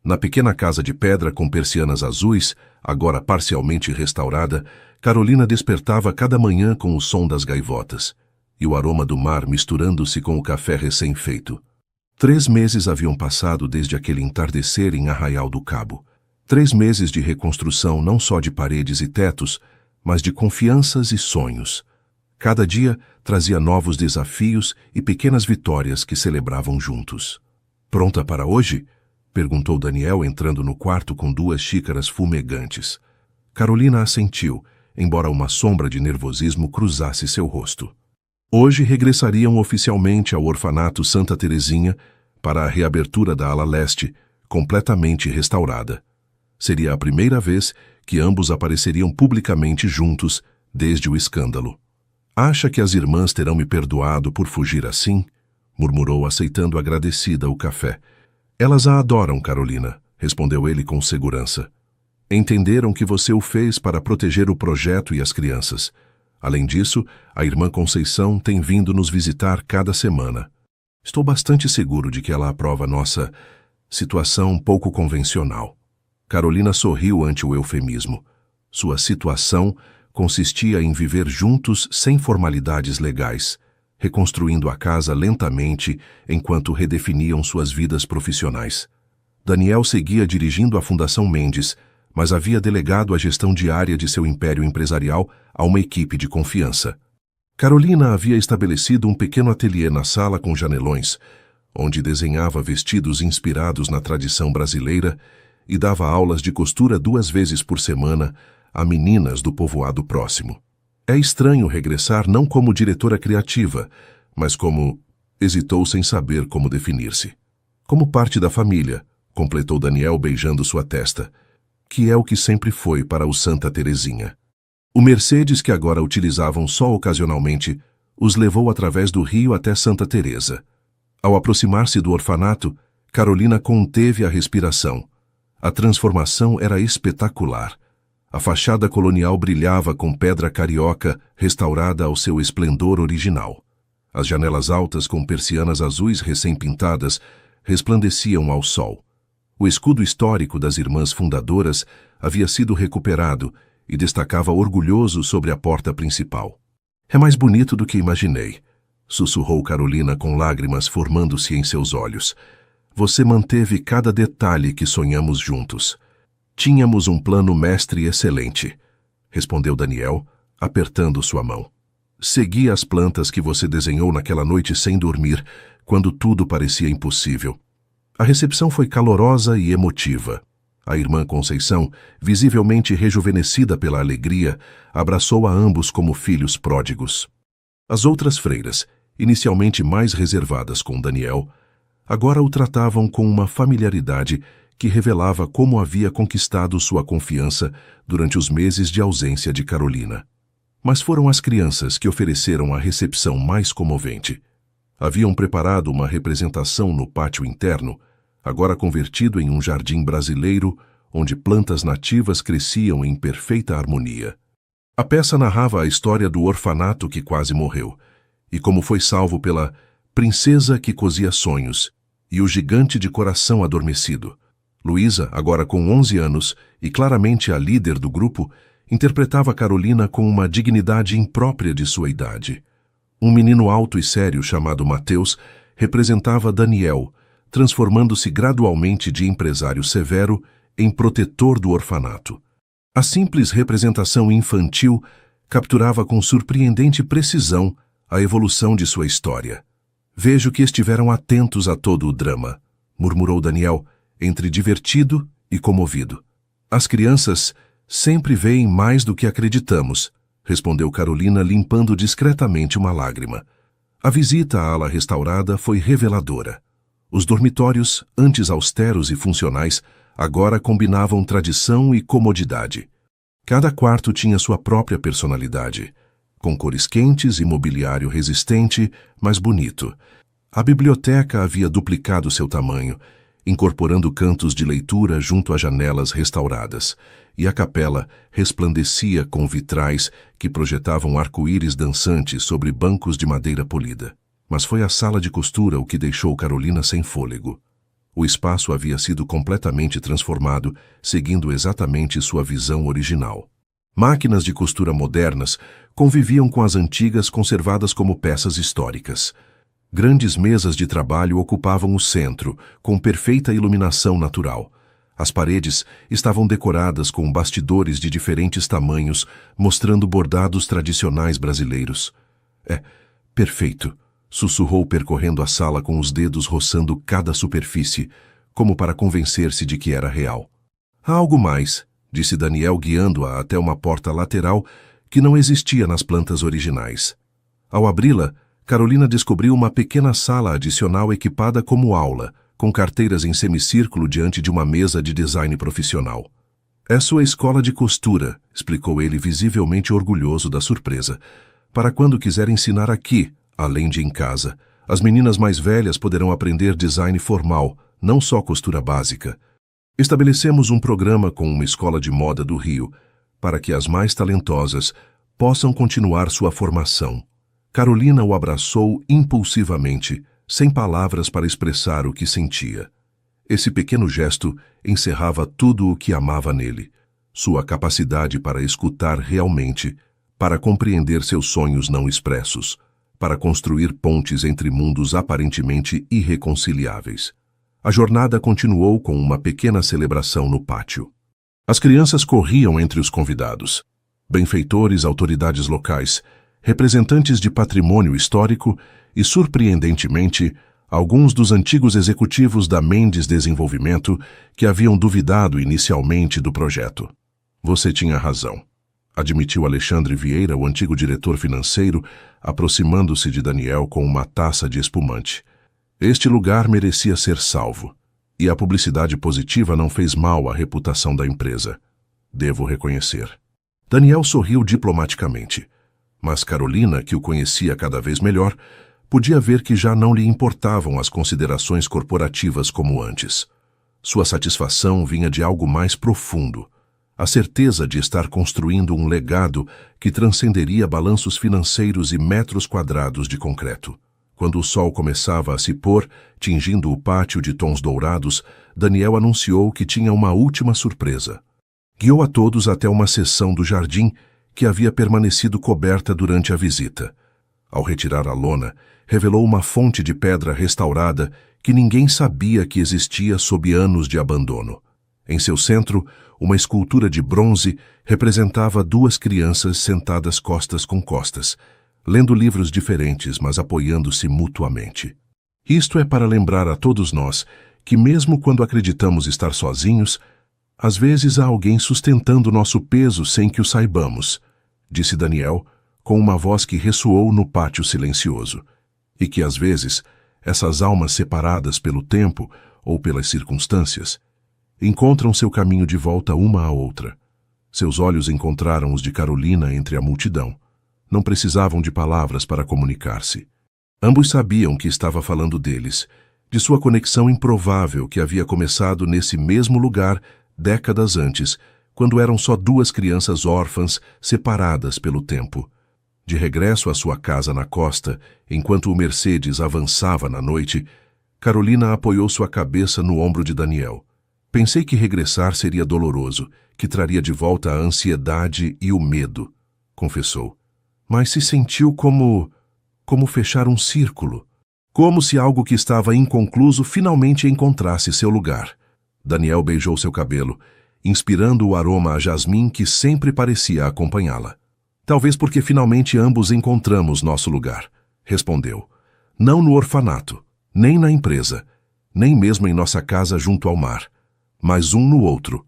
Na pequena casa de pedra com persianas azuis, agora parcialmente restaurada, Carolina despertava cada manhã com o som das gaivotas e o aroma do mar misturando-se com o café recém-feito. 3 meses haviam passado desde aquele entardecer em Arraial do Cabo. 3 meses de reconstrução não só de paredes e tetos, mas de confianças e sonhos. Cada dia trazia novos desafios e pequenas vitórias que celebravam juntos. "Pronta para hoje?" perguntou Daniel, entrando no quarto com 2 xícaras fumegantes. Carolina assentiu, embora uma sombra de nervosismo cruzasse seu rosto. Hoje regressariam oficialmente ao orfanato Santa Terezinha para a reabertura da ala leste, completamente restaurada. Seria a primeira vez que ambos apareceriam publicamente juntos desde o escândalo. "Acha que as irmãs terão me perdoado por fugir assim?" murmurou, aceitando agradecida o café. "Elas a adoram, Carolina", respondeu ele com segurança. "Entenderam que você o fez para proteger o projeto e as crianças. Além disso, a irmã Conceição tem vindo nos visitar cada semana. Estou bastante seguro de que ela aprova nossa situação pouco convencional." Carolina sorriu ante o eufemismo. Sua situação consistia em viver juntos sem formalidades legais, reconstruindo a casa lentamente enquanto redefiniam suas vidas profissionais. Daniel seguia dirigindo a Fundação Mendes, mas havia delegado a gestão diária de seu império empresarial a uma equipe de confiança. Carolina havia estabelecido um pequeno ateliê na sala com janelões, onde desenhava vestidos inspirados na tradição brasileira e dava aulas de costura 2 vezes por semana a meninas do povoado próximo. É estranho regressar não como diretora criativa, mas como... Hesitou sem saber como definir-se. Como parte da família, completou Daniel beijando sua testa, que é o que sempre foi para o Santa Terezinha. O Mercedes, que agora utilizavam só ocasionalmente, os levou através do rio até Santa Teresa. Ao aproximar-se do orfanato, Carolina conteve a respiração. A transformação era espetacular. A fachada colonial brilhava com pedra carioca restaurada ao seu esplendor original. As janelas altas com persianas azuis recém-pintadas resplandeciam ao sol. O escudo histórico das irmãs fundadoras havia sido recuperado e destacava orgulhoso sobre a porta principal. É mais bonito do que imaginei, sussurrou Carolina com lágrimas formando-se em seus olhos. Você manteve cada detalhe que sonhamos juntos. Tínhamos um plano mestre excelente, respondeu Daniel, apertando sua mão. Segui as plantas que você desenhou naquela noite sem dormir, quando tudo parecia impossível. A recepção foi calorosa e emotiva. A irmã Conceição, visivelmente rejuvenescida pela alegria, abraçou a ambos como filhos pródigos. As outras freiras, inicialmente mais reservadas com Daniel, agora o tratavam com uma familiaridade que revelava como havia conquistado sua confiança durante os meses de ausência de Carolina. Mas foram as crianças que ofereceram a recepção mais comovente. Haviam preparado uma representação no pátio interno, agora convertido em um jardim brasileiro, onde plantas nativas cresciam em perfeita harmonia. A peça narrava a história do orfanato que quase morreu, e como foi salvo pela princesa que cozia sonhos e o gigante de coração adormecido. Luísa, agora com 11 anos e claramente a líder do grupo, interpretava Carolina com uma dignidade imprópria de sua idade. Um menino alto e sério chamado Mateus representava Daniel, transformando-se gradualmente de empresário severo em protetor do orfanato. A simples representação infantil capturava com surpreendente precisão a evolução de sua história. Vejo que estiveram atentos a todo o drama, murmurou Daniel, entre divertido e comovido. As crianças sempre veem mais do que acreditamos, respondeu Carolina limpando discretamente uma lágrima. A visita à ala restaurada foi reveladora. Os dormitórios, antes austeros e funcionais, agora combinavam tradição e comodidade. Cada quarto tinha sua própria personalidade, com cores quentes e mobiliário resistente, mas bonito. A biblioteca havia duplicado seu tamanho, incorporando cantos de leitura junto a janelas restauradas, e a capela resplandecia com vitrais que projetavam arco-íris dançantes sobre bancos de madeira polida. Mas foi a sala de costura o que deixou Carolina sem fôlego. O espaço havia sido completamente transformado, seguindo exatamente sua visão original. Máquinas de costura modernas conviviam com as antigas conservadas como peças históricas. Grandes mesas de trabalho ocupavam o centro, com perfeita iluminação natural. As paredes estavam decoradas com bastidores de diferentes tamanhos, mostrando bordados tradicionais brasileiros. Perfeito, sussurrou percorrendo a sala com os dedos roçando cada superfície, como para convencer-se de que era real. Há algo mais, disse Daniel guiando-a até uma porta lateral que não existia nas plantas originais. Ao abri-la, Carolina descobriu uma pequena sala adicional equipada como aula, com carteiras em semicírculo diante de uma mesa de design profissional. É sua escola de costura, explicou ele visivelmente orgulhoso da surpresa. Para quando quiser ensinar aqui, além de em casa, as meninas mais velhas poderão aprender design formal, não só costura básica. Estabelecemos um programa com uma escola de moda do Rio, para que as mais talentosas possam continuar sua formação. Carolina o abraçou impulsivamente, sem palavras para expressar o que sentia. Esse pequeno gesto encerrava tudo o que amava nele, sua capacidade para escutar realmente, para compreender seus sonhos não expressos, para construir pontes entre mundos aparentemente irreconciliáveis. A jornada continuou com uma pequena celebração no pátio. As crianças corriam entre os convidados. Benfeitores, autoridades locais, representantes de patrimônio histórico e, surpreendentemente, alguns dos antigos executivos da Mendes Desenvolvimento que haviam duvidado inicialmente do projeto. Você tinha razão, admitiu Alexandre Vieira, o antigo diretor financeiro, aproximando-se de Daniel com uma taça de espumante. Este lugar merecia ser salvo, e a publicidade positiva não fez mal à reputação da empresa. Devo reconhecer. Daniel sorriu diplomaticamente, mas Carolina, que o conhecia cada vez melhor, podia ver que já não lhe importavam as considerações corporativas como antes. Sua satisfação vinha de algo mais profundo, a certeza de estar construindo um legado que transcenderia balanços financeiros e metros quadrados de concreto. Quando o sol começava a se pôr, tingindo o pátio de tons dourados, Daniel anunciou que tinha uma última surpresa. Guiou a todos até uma seção do jardim que havia permanecido coberta durante a visita. Ao retirar a lona, revelou uma fonte de pedra restaurada que ninguém sabia que existia sob anos de abandono. Em seu centro, uma escultura de bronze representava duas crianças sentadas costas com costas, lendo livros diferentes, mas apoiando-se mutuamente. Isto é para lembrar a todos nós que, mesmo quando acreditamos estar sozinhos, às vezes há alguém sustentando nosso peso sem que o saibamos, disse Daniel, com uma voz que ressoou no pátio silencioso, e que às vezes essas almas separadas pelo tempo ou pelas circunstâncias encontram seu caminho de volta uma à outra. Seus olhos encontraram os de Carolina entre a multidão. Não precisavam de palavras para comunicar-se. Ambos sabiam que estava falando deles, de sua conexão improvável que havia começado nesse mesmo lugar décadas antes, quando eram só duas crianças órfãs separadas pelo tempo. De regresso à sua casa na costa, enquanto o Mercedes avançava na noite, Carolina apoiou sua cabeça no ombro de Daniel. Pensei que regressar seria doloroso, que traria de volta a ansiedade e o medo, confessou. Mas se sentiu como fechar um círculo, como se algo que estava inconcluso finalmente encontrasse seu lugar. Daniel beijou seu cabelo, inspirando o aroma a jasmim que sempre parecia acompanhá-la. Talvez porque finalmente ambos encontramos nosso lugar, respondeu. Não no orfanato, nem na empresa, nem mesmo em nossa casa junto ao mar, mas um no outro.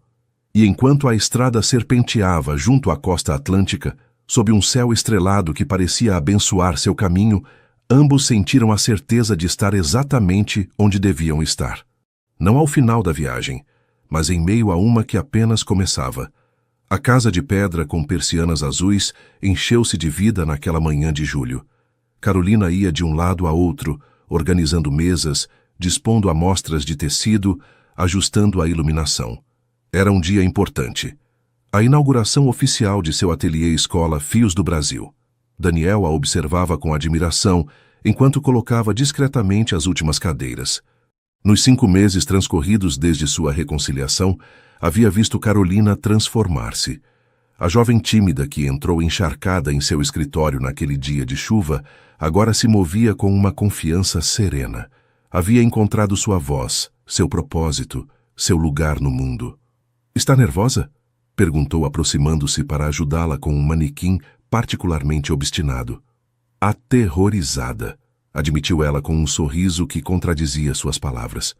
E enquanto a estrada serpenteava junto à costa atlântica, sob um céu estrelado que parecia abençoar seu caminho, ambos sentiram a certeza de estar exatamente onde deviam estar. Não ao final da viagem, mas em meio a uma que apenas começava. A casa de pedra com persianas azuis encheu-se de vida naquela manhã de julho. Carolina ia de um lado a outro, organizando mesas, dispondo amostras de tecido, ajustando a iluminação. Era um dia importante. A inauguração oficial de seu ateliê-escola Fios do Brasil. Daniel a observava com admiração, enquanto colocava discretamente as últimas cadeiras. Nos 5 meses transcorridos desde sua reconciliação, havia visto Carolina transformar-se. A jovem tímida que entrou encharcada em seu escritório naquele dia de chuva, agora se movia com uma confiança serena. Havia encontrado sua voz, seu propósito, seu lugar no mundo. Está nervosa? Perguntou, aproximando-se para ajudá-la com um manequim particularmente obstinado. Aterrorizada, admitiu ela com um sorriso que contradizia suas palavras.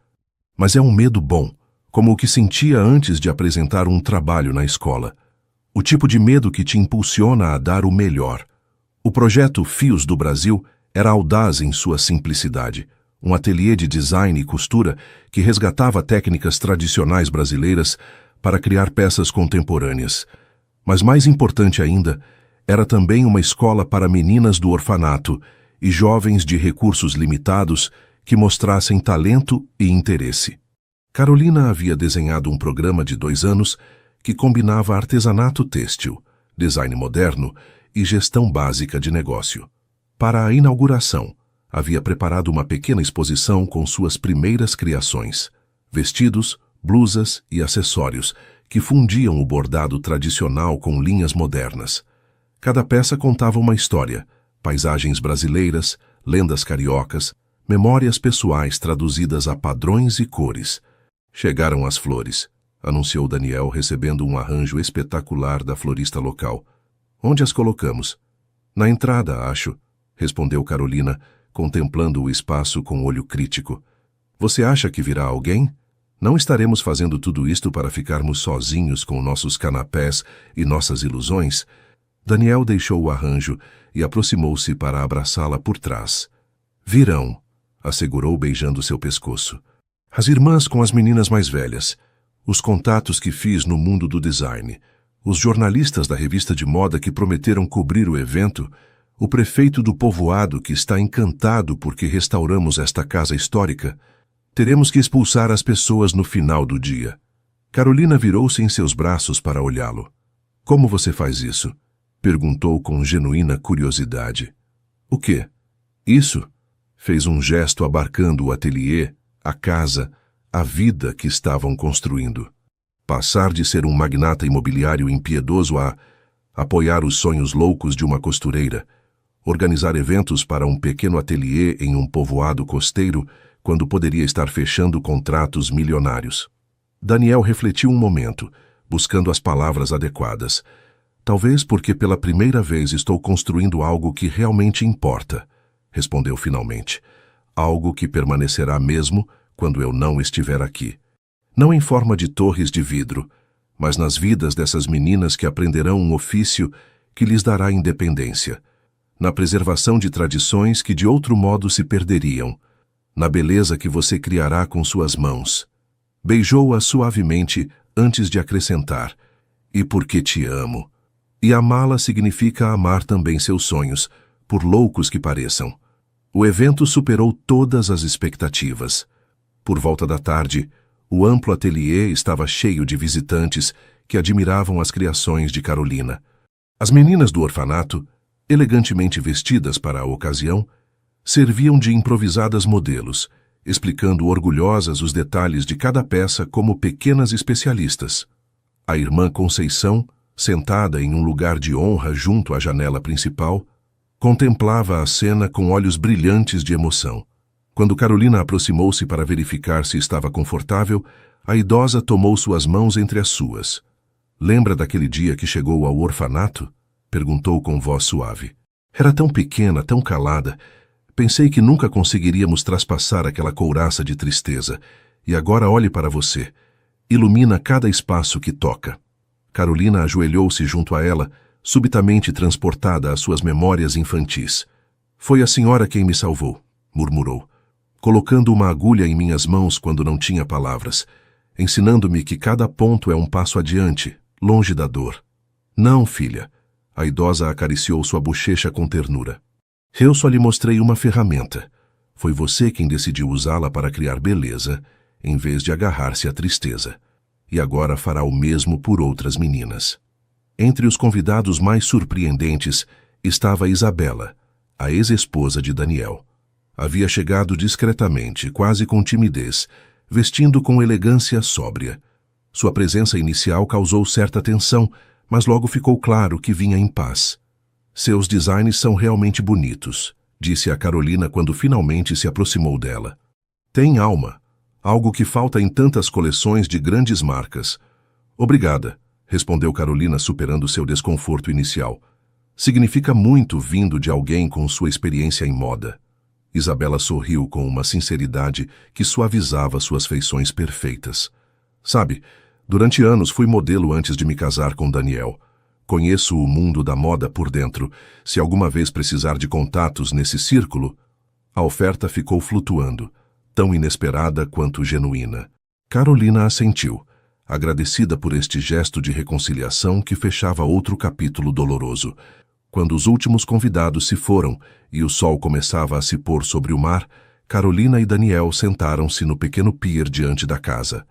Mas é um medo bom, como o que sentia antes de apresentar um trabalho na escola. O tipo de medo que te impulsiona a dar o melhor. O projeto Fios do Brasil era audaz em sua simplicidade. Um ateliê de design e costura que resgatava técnicas tradicionais brasileiras para criar peças contemporâneas. Mas mais importante ainda, era também uma escola para meninas do orfanato e jovens de recursos limitados que mostrassem talento e interesse. Carolina havia desenhado um programa de 2 anos que combinava artesanato têxtil, design moderno e gestão básica de negócio. Para a inauguração, havia preparado uma pequena exposição com suas primeiras criações, vestidos, blusas e acessórios que fundiam o bordado tradicional com linhas modernas. Cada peça contava uma história, paisagens brasileiras, lendas cariocas, memórias pessoais traduzidas a padrões e cores. Chegaram as flores, anunciou Daniel, recebendo um arranjo espetacular da florista local. Onde as colocamos? Na entrada, acho, respondeu Carolina, contemplando o espaço com olho crítico. Você acha que virá alguém? Não estaremos fazendo tudo isto para ficarmos sozinhos com nossos canapés e nossas ilusões? Daniel deixou o arranjo e aproximou-se para abraçá-la por trás. Virão, assegurou beijando seu pescoço. As irmãs com as meninas mais velhas, os contatos que fiz no mundo do design, os jornalistas da revista de moda que prometeram cobrir o evento, o prefeito do povoado que está encantado porque restauramos esta casa histórica. Teremos que expulsar as pessoas no final do dia. Carolina virou-se em seus braços para olhá-lo. Como você faz isso? Perguntou com genuína curiosidade. O quê? Isso? Fez um gesto abarcando o ateliê, a casa, a vida que estavam construindo. Passar de ser um magnata imobiliário impiedoso a apoiar os sonhos loucos de uma costureira, organizar eventos para um pequeno ateliê em um povoado costeiro quando poderia estar fechando contratos milionários. Daniel refletiu um momento, buscando as palavras adequadas. Talvez porque pela primeira vez estou construindo algo que realmente importa, respondeu finalmente. Algo que permanecerá mesmo quando eu não estiver aqui. Não em forma de torres de vidro, mas nas vidas dessas meninas que aprenderão um ofício que lhes dará independência, na preservação de tradições que de outro modo se perderiam, na beleza que você criará com suas mãos. Beijou-a suavemente antes de acrescentar, e porque te amo. E amá-la significa amar também seus sonhos, por loucos que pareçam. O evento superou todas as expectativas. Por volta da tarde, o amplo ateliê estava cheio de visitantes que admiravam as criações de Carolina. As meninas do orfanato, elegantemente vestidas para a ocasião, serviam de improvisadas modelos, explicando orgulhosas os detalhes de cada peça como pequenas especialistas. A irmã Conceição, sentada em um lugar de honra junto à janela principal, contemplava a cena com olhos brilhantes de emoção. Quando Carolina aproximou-se para verificar se estava confortável, a idosa tomou suas mãos entre as suas. Lembra daquele dia que chegou ao orfanato? Perguntou com voz suave. Era tão pequena, tão calada. Pensei que nunca conseguiríamos traspassar aquela couraça de tristeza. E agora olhe para você. Ilumina cada espaço que toca. Carolina ajoelhou-se junto a ela, subitamente transportada às suas memórias infantis. Foi a senhora quem me salvou, murmurou, colocando uma agulha em minhas mãos quando não tinha palavras, ensinando-me que cada ponto é um passo adiante, longe da dor. Não, filha. A idosa acariciou sua bochecha com ternura. Eu só lhe mostrei uma ferramenta. Foi você quem decidiu usá-la para criar beleza, em vez de agarrar-se à tristeza. E agora fará o mesmo por outras meninas. Entre os convidados mais surpreendentes estava Isabela, a ex-esposa de Daniel. Havia chegado discretamente, quase com timidez, vestindo com elegância sóbria. Sua presença inicial causou certa tensão, mas logo ficou claro que vinha em paz. Seus designs são realmente bonitos, disse a Carolina quando finalmente se aproximou dela. Tem alma, algo que falta em tantas coleções de grandes marcas. Obrigada, respondeu Carolina superando seu desconforto inicial. Significa muito vindo de alguém com sua experiência em moda. Isabela sorriu com uma sinceridade que suavizava suas feições perfeitas. Sabe, durante anos fui modelo antes de me casar com Daniel. Conheço o mundo da moda por dentro. Se alguma vez precisar de contatos nesse círculo... A oferta ficou flutuando, tão inesperada quanto genuína. Carolina assentiu, agradecida por este gesto de reconciliação que fechava outro capítulo doloroso. Quando os últimos convidados se foram e o sol começava a se pôr sobre o mar, Carolina e Daniel sentaram-se no pequeno pier diante da casa.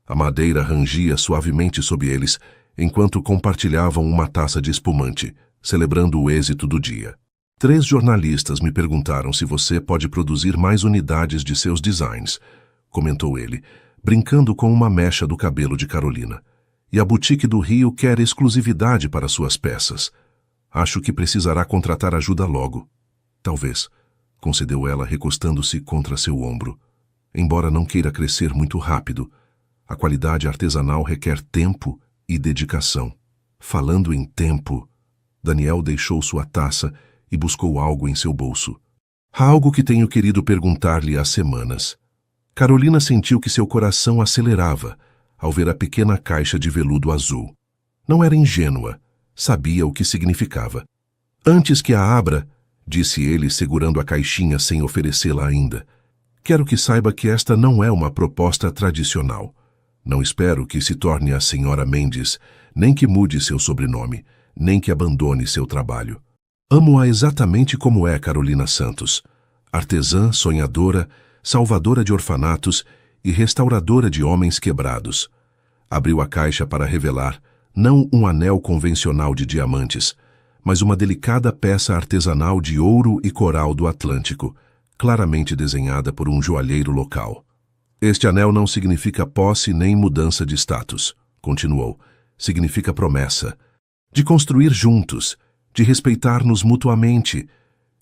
A madeira rangia suavemente sob eles, enquanto compartilhavam uma taça de espumante, celebrando o êxito do dia. 3 jornalistas me perguntaram se você pode produzir mais unidades de seus designs, comentou ele, brincando com uma mecha do cabelo de Carolina. E a boutique do Rio quer exclusividade para suas peças. Acho que precisará contratar ajuda logo. Talvez, concedeu ela recostando-se contra seu ombro. Embora não queira crescer muito rápido, a qualidade artesanal requer tempo e dedicação. Falando em tempo, Daniel deixou sua taça e buscou algo em seu bolso. Há algo que tenho querido perguntar-lhe há semanas. Carolina sentiu que seu coração acelerava ao ver a pequena caixa de veludo azul. Não era ingênua, sabia o que significava. Antes que a abra, disse ele segurando a caixinha sem oferecê-la ainda, quero que saiba que esta não é uma proposta tradicional. Não espero que se torne a Senhora Mendes, nem que mude seu sobrenome, nem que abandone seu trabalho. Amo-a exatamente como é Carolina Santos, artesã, sonhadora, salvadora de orfanatos e restauradora de homens quebrados. Abriu a caixa para revelar, não um anel convencional de diamantes, mas uma delicada peça artesanal de ouro e coral do Atlântico, claramente desenhada por um joalheiro local. Este anel não significa posse nem mudança de status, continuou. Significa promessa, de construir juntos, de respeitar-nos mutuamente,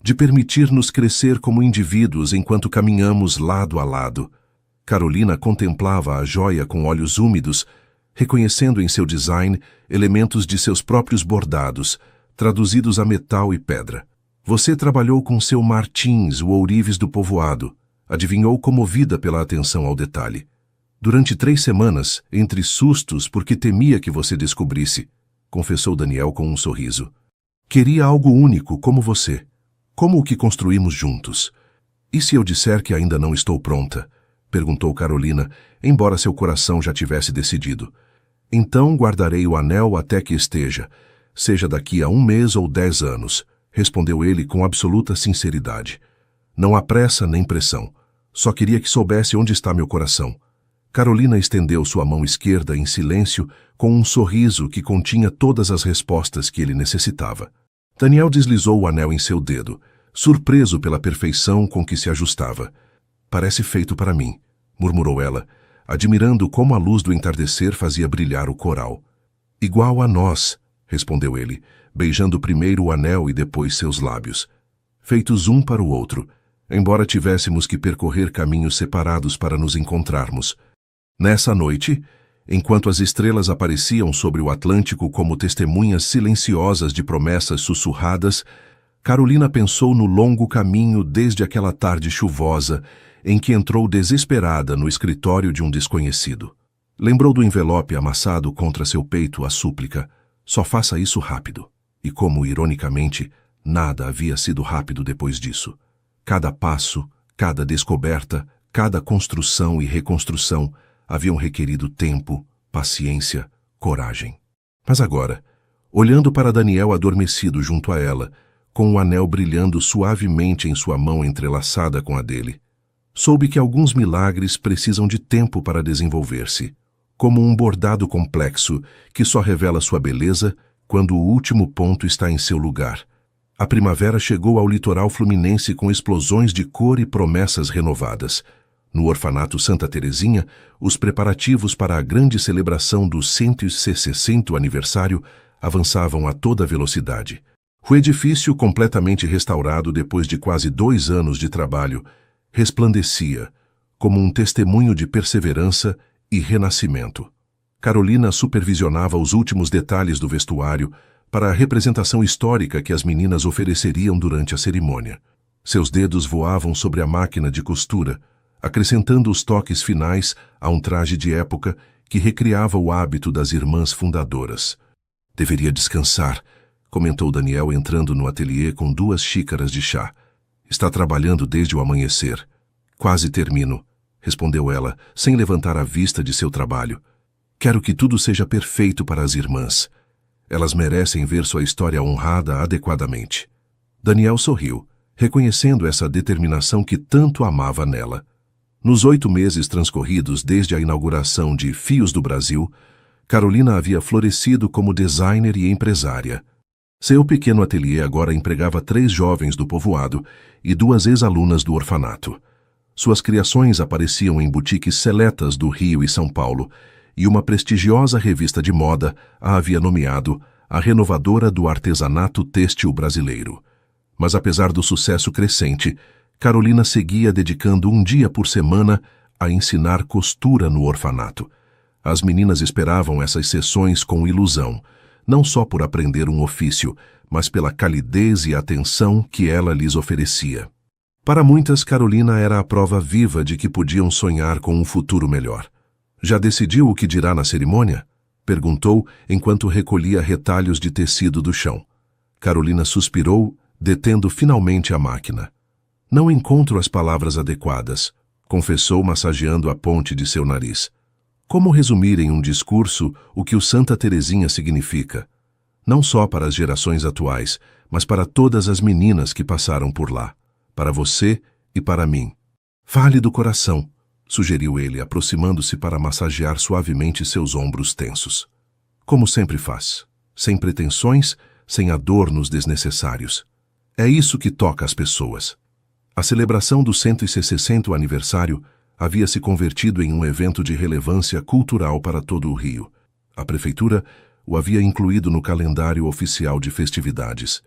de permitir-nos crescer como indivíduos enquanto caminhamos lado a lado. Carolina contemplava a joia com olhos úmidos, reconhecendo em seu design elementos de seus próprios bordados, traduzidos a metal e pedra. Você trabalhou com seu Martins, o ourives do povoado, adivinhou comovida pela atenção ao detalhe. Durante 3 semanas, entre sustos porque temia que você descobrisse, confessou Daniel com um sorriso. Queria algo único como você, como o que construímos juntos. E se eu disser que ainda não estou pronta? Perguntou Carolina, embora seu coração já tivesse decidido. Então guardarei o anel até que esteja, seja daqui a 1 mês ou 10 anos, respondeu ele com absoluta sinceridade. Não há pressa nem pressão. Só queria que soubesse onde está meu coração. Carolina estendeu sua mão esquerda em silêncio com um sorriso que continha todas as respostas que ele necessitava. Daniel deslizou o anel em seu dedo, surpreso pela perfeição com que se ajustava. Parece feito para mim, murmurou ela, admirando como a luz do entardecer fazia brilhar o coral. Igual a nós, respondeu ele, beijando primeiro o anel e depois seus lábios. Feitos um para o outro, embora tivéssemos que percorrer caminhos separados para nos encontrarmos. Nessa noite, enquanto as estrelas apareciam sobre o Atlântico como testemunhas silenciosas de promessas sussurradas, Carolina pensou no longo caminho desde aquela tarde chuvosa em que entrou desesperada no escritório de um desconhecido. Lembrou do envelope amassado contra seu peito a súplica, só faça isso rápido. E como, ironicamente, nada havia sido rápido depois disso. Cada passo, cada descoberta, cada construção e reconstrução haviam requerido tempo, paciência, coragem. Mas agora, olhando para Daniel adormecido junto a ela, com o anel brilhando suavemente em sua mão entrelaçada com a dele, soube que alguns milagres precisam de tempo para desenvolver-se, como um bordado complexo que só revela sua beleza quando o último ponto está em seu lugar. A primavera chegou ao litoral fluminense com explosões de cor e promessas renovadas. No orfanato Santa Terezinha, os preparativos para a grande celebração do 160º aniversário avançavam a toda velocidade. O edifício, completamente restaurado depois de quase 2 anos de trabalho, resplandecia como um testemunho de perseverança e renascimento. Carolina supervisionava os últimos detalhes do vestuário para a representação histórica que as meninas ofereceriam durante a cerimônia. Seus dedos voavam sobre a máquina de costura, acrescentando os toques finais a um traje de época que recriava o hábito das irmãs fundadoras. Deveria descansar, comentou Daniel entrando no ateliê com 2 xícaras de chá. Está trabalhando desde o amanhecer. Quase termino, respondeu ela, sem levantar a vista de seu trabalho. Quero que tudo seja perfeito para as irmãs. Elas merecem ver sua história honrada adequadamente. Daniel sorriu, reconhecendo essa determinação que tanto amava nela. Nos 8 meses transcorridos desde a inauguração de Fios do Brasil, Carolina havia florescido como designer e empresária. Seu pequeno ateliê agora empregava 3 jovens do povoado e 2 ex-alunas do orfanato. Suas criações apareciam em boutiques seletas do Rio e São Paulo, e uma prestigiosa revista de moda a havia nomeado a renovadora do artesanato têxtil brasileiro. Mas apesar do sucesso crescente, Carolina seguia dedicando 1 dia por semana a ensinar costura no orfanato. As meninas esperavam essas sessões com ilusão, não só por aprender um ofício, mas pela calidez e atenção que ela lhes oferecia. Para muitas, Carolina era a prova viva de que podiam sonhar com um futuro melhor. Já decidiu o que dirá na cerimônia? Perguntou enquanto recolhia retalhos de tecido do chão. Carolina suspirou, detendo finalmente a máquina. Não encontro as palavras adequadas, confessou massageando a ponte de seu nariz. Como resumir em um discurso o que o Santa Teresinha significa? Não só para as gerações atuais, mas para todas as meninas que passaram por lá. Para você e para mim. Fale do coração, sugeriu ele, aproximando-se para massagear suavemente seus ombros tensos. Como sempre faz, sem pretensões, sem adornos desnecessários. É isso que toca as pessoas. A celebração do 160º aniversário havia se convertido em um evento de relevância cultural para todo o Rio. A prefeitura o havia incluído no calendário oficial de festividades.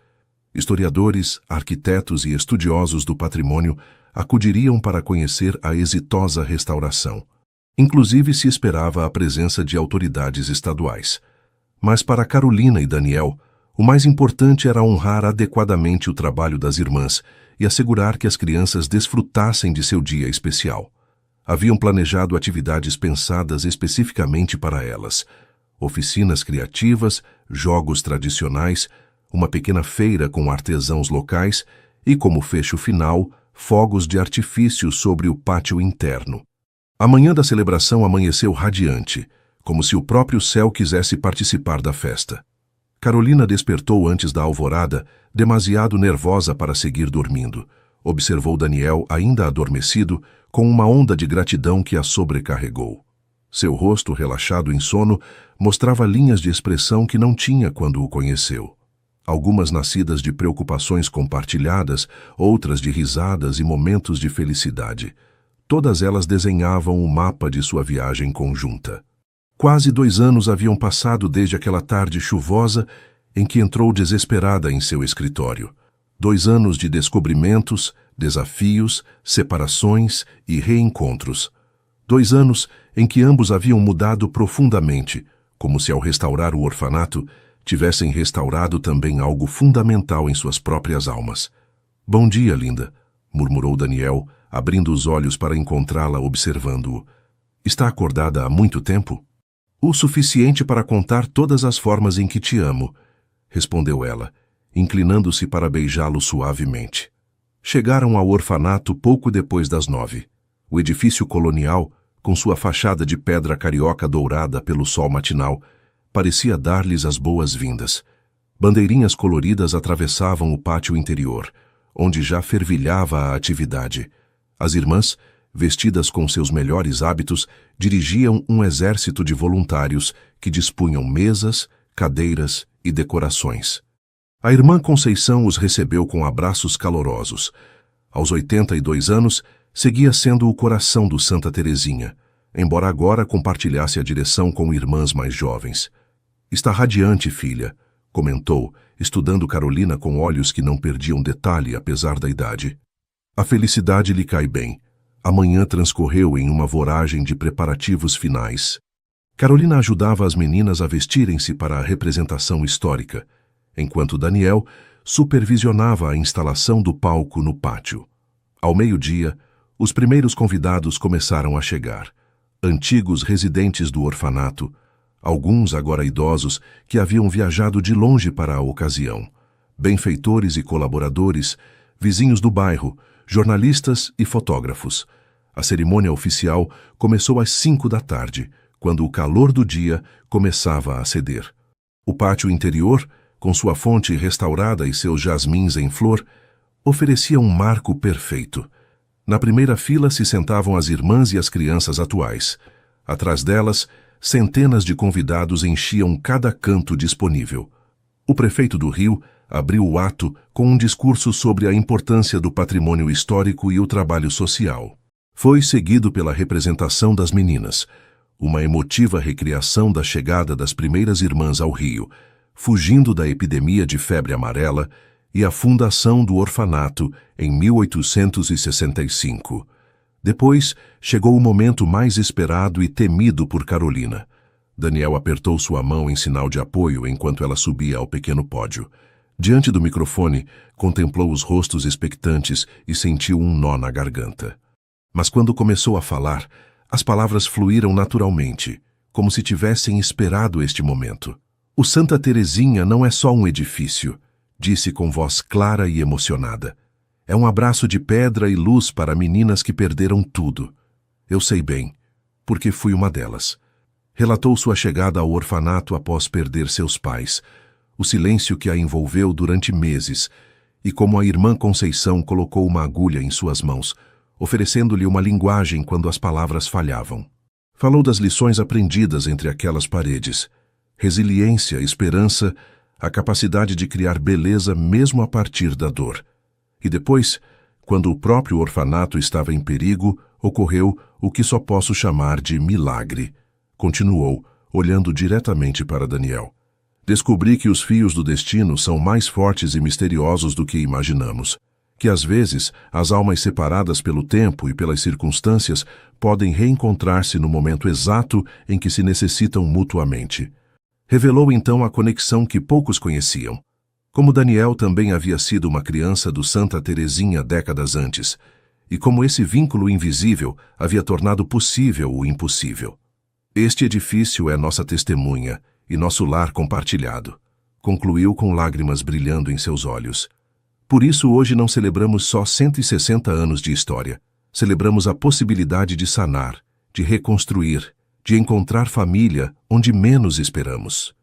Historiadores, arquitetos e estudiosos do patrimônio acudiriam para conhecer a exitosa restauração. Inclusive se esperava a presença de autoridades estaduais. Mas para Carolina e Daniel, o mais importante era honrar adequadamente o trabalho das irmãs e assegurar que as crianças desfrutassem de seu dia especial. Haviam planejado atividades pensadas especificamente para elas. Oficinas criativas, jogos tradicionais, uma pequena feira com artesãos locais e, como fecho final, fogos de artifício sobre o pátio interno. A manhã da celebração amanheceu radiante, como se o próprio céu quisesse participar da festa. Carolina despertou antes da alvorada, demasiado nervosa para seguir dormindo. Observou Daniel, ainda adormecido, com uma onda de gratidão que a sobrecarregou. Seu rosto, relaxado em sono, mostrava linhas de expressão que não tinha quando o conheceu. Algumas nascidas de preocupações compartilhadas, outras de risadas e momentos de felicidade. Todas elas desenhavam o mapa de sua viagem conjunta. Quase 2 anos haviam passado desde aquela tarde chuvosa em que entrou desesperada em seu escritório. 2 anos de descobrimentos, desafios, separações e reencontros. 2 anos em que ambos haviam mudado profundamente, como se ao restaurar o orfanato, tivessem restaurado também algo fundamental em suas próprias almas. Bom dia, linda, murmurou Daniel, abrindo os olhos para encontrá-la observando-o. Está acordada há muito tempo? O suficiente para contar todas as formas em que te amo, respondeu ela, inclinando-se para beijá-lo suavemente. Chegaram ao orfanato pouco depois das 9. O edifício colonial, com sua fachada de pedra carioca dourada pelo sol matinal, parecia dar-lhes as boas-vindas. Bandeirinhas coloridas atravessavam o pátio interior, onde já fervilhava a atividade. As irmãs, vestidas com seus melhores hábitos, dirigiam um exército de voluntários que dispunham mesas, cadeiras e decorações. A irmã Conceição os recebeu com abraços calorosos. Aos 82 anos, seguia sendo o coração do Santa Teresinha, embora agora compartilhasse a direção com irmãs mais jovens. Está radiante, filha, comentou, estudando Carolina com olhos que não perdiam detalhe apesar da idade. A felicidade lhe cai bem. A manhã transcorreu em uma voragem de preparativos finais. Carolina ajudava as meninas a vestirem-se para a representação histórica, enquanto Daniel supervisionava a instalação do palco no pátio. Ao meio-dia, os primeiros convidados começaram a chegar. Antigos residentes do orfanato, alguns agora idosos que haviam viajado de longe para a ocasião, benfeitores e colaboradores, vizinhos do bairro, jornalistas e fotógrafos. A cerimônia oficial começou às 5 da tarde, quando o calor do dia começava a ceder. O pátio interior, com sua fonte restaurada e seus jasmins em flor, oferecia um marco perfeito. Na primeira fila se sentavam as irmãs e as crianças atuais. Atrás delas, centenas de convidados enchiam cada canto disponível. O prefeito do Rio abriu o ato com um discurso sobre a importância do patrimônio histórico e o trabalho social. Foi seguido pela representação das meninas, uma emotiva recriação da chegada das primeiras irmãs ao Rio, fugindo da epidemia de febre amarela e a fundação do orfanato em 1865. Depois chegou o momento mais esperado e temido por Carolina. Daniel apertou sua mão em sinal de apoio enquanto ela subia ao pequeno pódio. Diante do microfone, contemplou os rostos expectantes e sentiu um nó na garganta. Mas quando começou a falar, as palavras fluíram naturalmente, como se tivessem esperado este momento. O Santa Terezinha não é só um edifício, disse com voz clara e emocionada. É um abraço de pedra e luz para meninas que perderam tudo. Eu sei bem, porque fui uma delas. Relatou sua chegada ao orfanato após perder seus pais, o silêncio que a envolveu durante meses, e como a irmã Conceição colocou uma agulha em suas mãos, oferecendo-lhe uma linguagem quando as palavras falhavam. Falou das lições aprendidas entre aquelas paredes, resiliência, esperança, a capacidade de criar beleza mesmo a partir da dor. E depois, quando o próprio orfanato estava em perigo, ocorreu o que só posso chamar de milagre. Continuou, olhando diretamente para Daniel. Descobri que os fios do destino são mais fortes e misteriosos do que imaginamos. Que às vezes, as almas separadas pelo tempo e pelas circunstâncias podem reencontrar-se no momento exato em que se necessitam mutuamente. Revelou então a conexão que poucos conheciam. Como Daniel também havia sido uma criança do Santa Terezinha décadas antes, e como esse vínculo invisível havia tornado possível o impossível. Este edifício é nossa testemunha e nosso lar compartilhado, concluiu com lágrimas brilhando em seus olhos. Por isso hoje não celebramos só 160 anos de história, celebramos a possibilidade de sanar, de reconstruir, de encontrar família onde menos esperamos.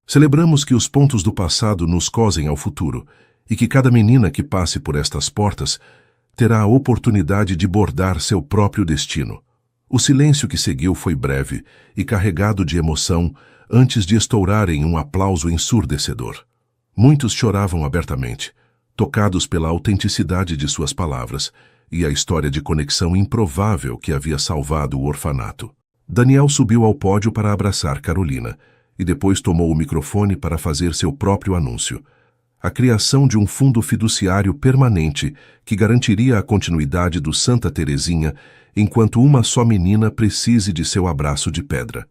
Celebramos que os pontos do passado nos cosem ao futuro e que cada menina que passe por estas portas terá a oportunidade de bordar seu próprio destino. O silêncio que seguiu foi breve e carregado de emoção antes de estourar em um aplauso ensurdecedor. Muitos choravam abertamente, tocados pela autenticidade de suas palavras e a história de conexão improvável que havia salvado o orfanato. Daniel subiu ao pódio para abraçar Carolina e depois tomou o microfone para fazer seu próprio anúncio. A criação de um fundo fiduciário permanente que garantiria a continuidade do Santa Terezinha enquanto uma só menina precise de seu abraço de pedra.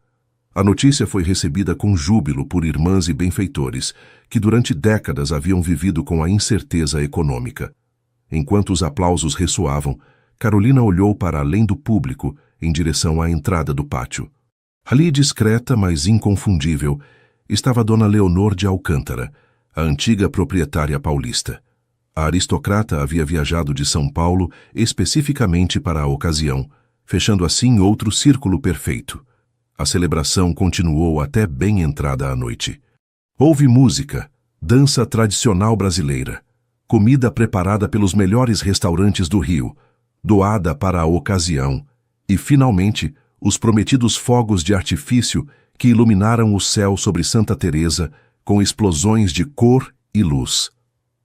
A notícia foi recebida com júbilo por irmãs e benfeitores que durante décadas haviam vivido com a incerteza econômica. Enquanto os aplausos ressoavam, Carolina olhou para além do público em direção à entrada do pátio. Ali, discreta, mas inconfundível, estava Dona Leonor de Alcântara, a antiga proprietária paulista. A aristocrata havia viajado de São Paulo especificamente para a ocasião, fechando assim outro círculo perfeito. A celebração continuou até bem entrada a noite. Houve música, dança tradicional brasileira, comida preparada pelos melhores restaurantes do Rio, doada para a ocasião, e, finalmente, os prometidos fogos de artifício que iluminaram o céu sobre Santa Teresa com explosões de cor e luz.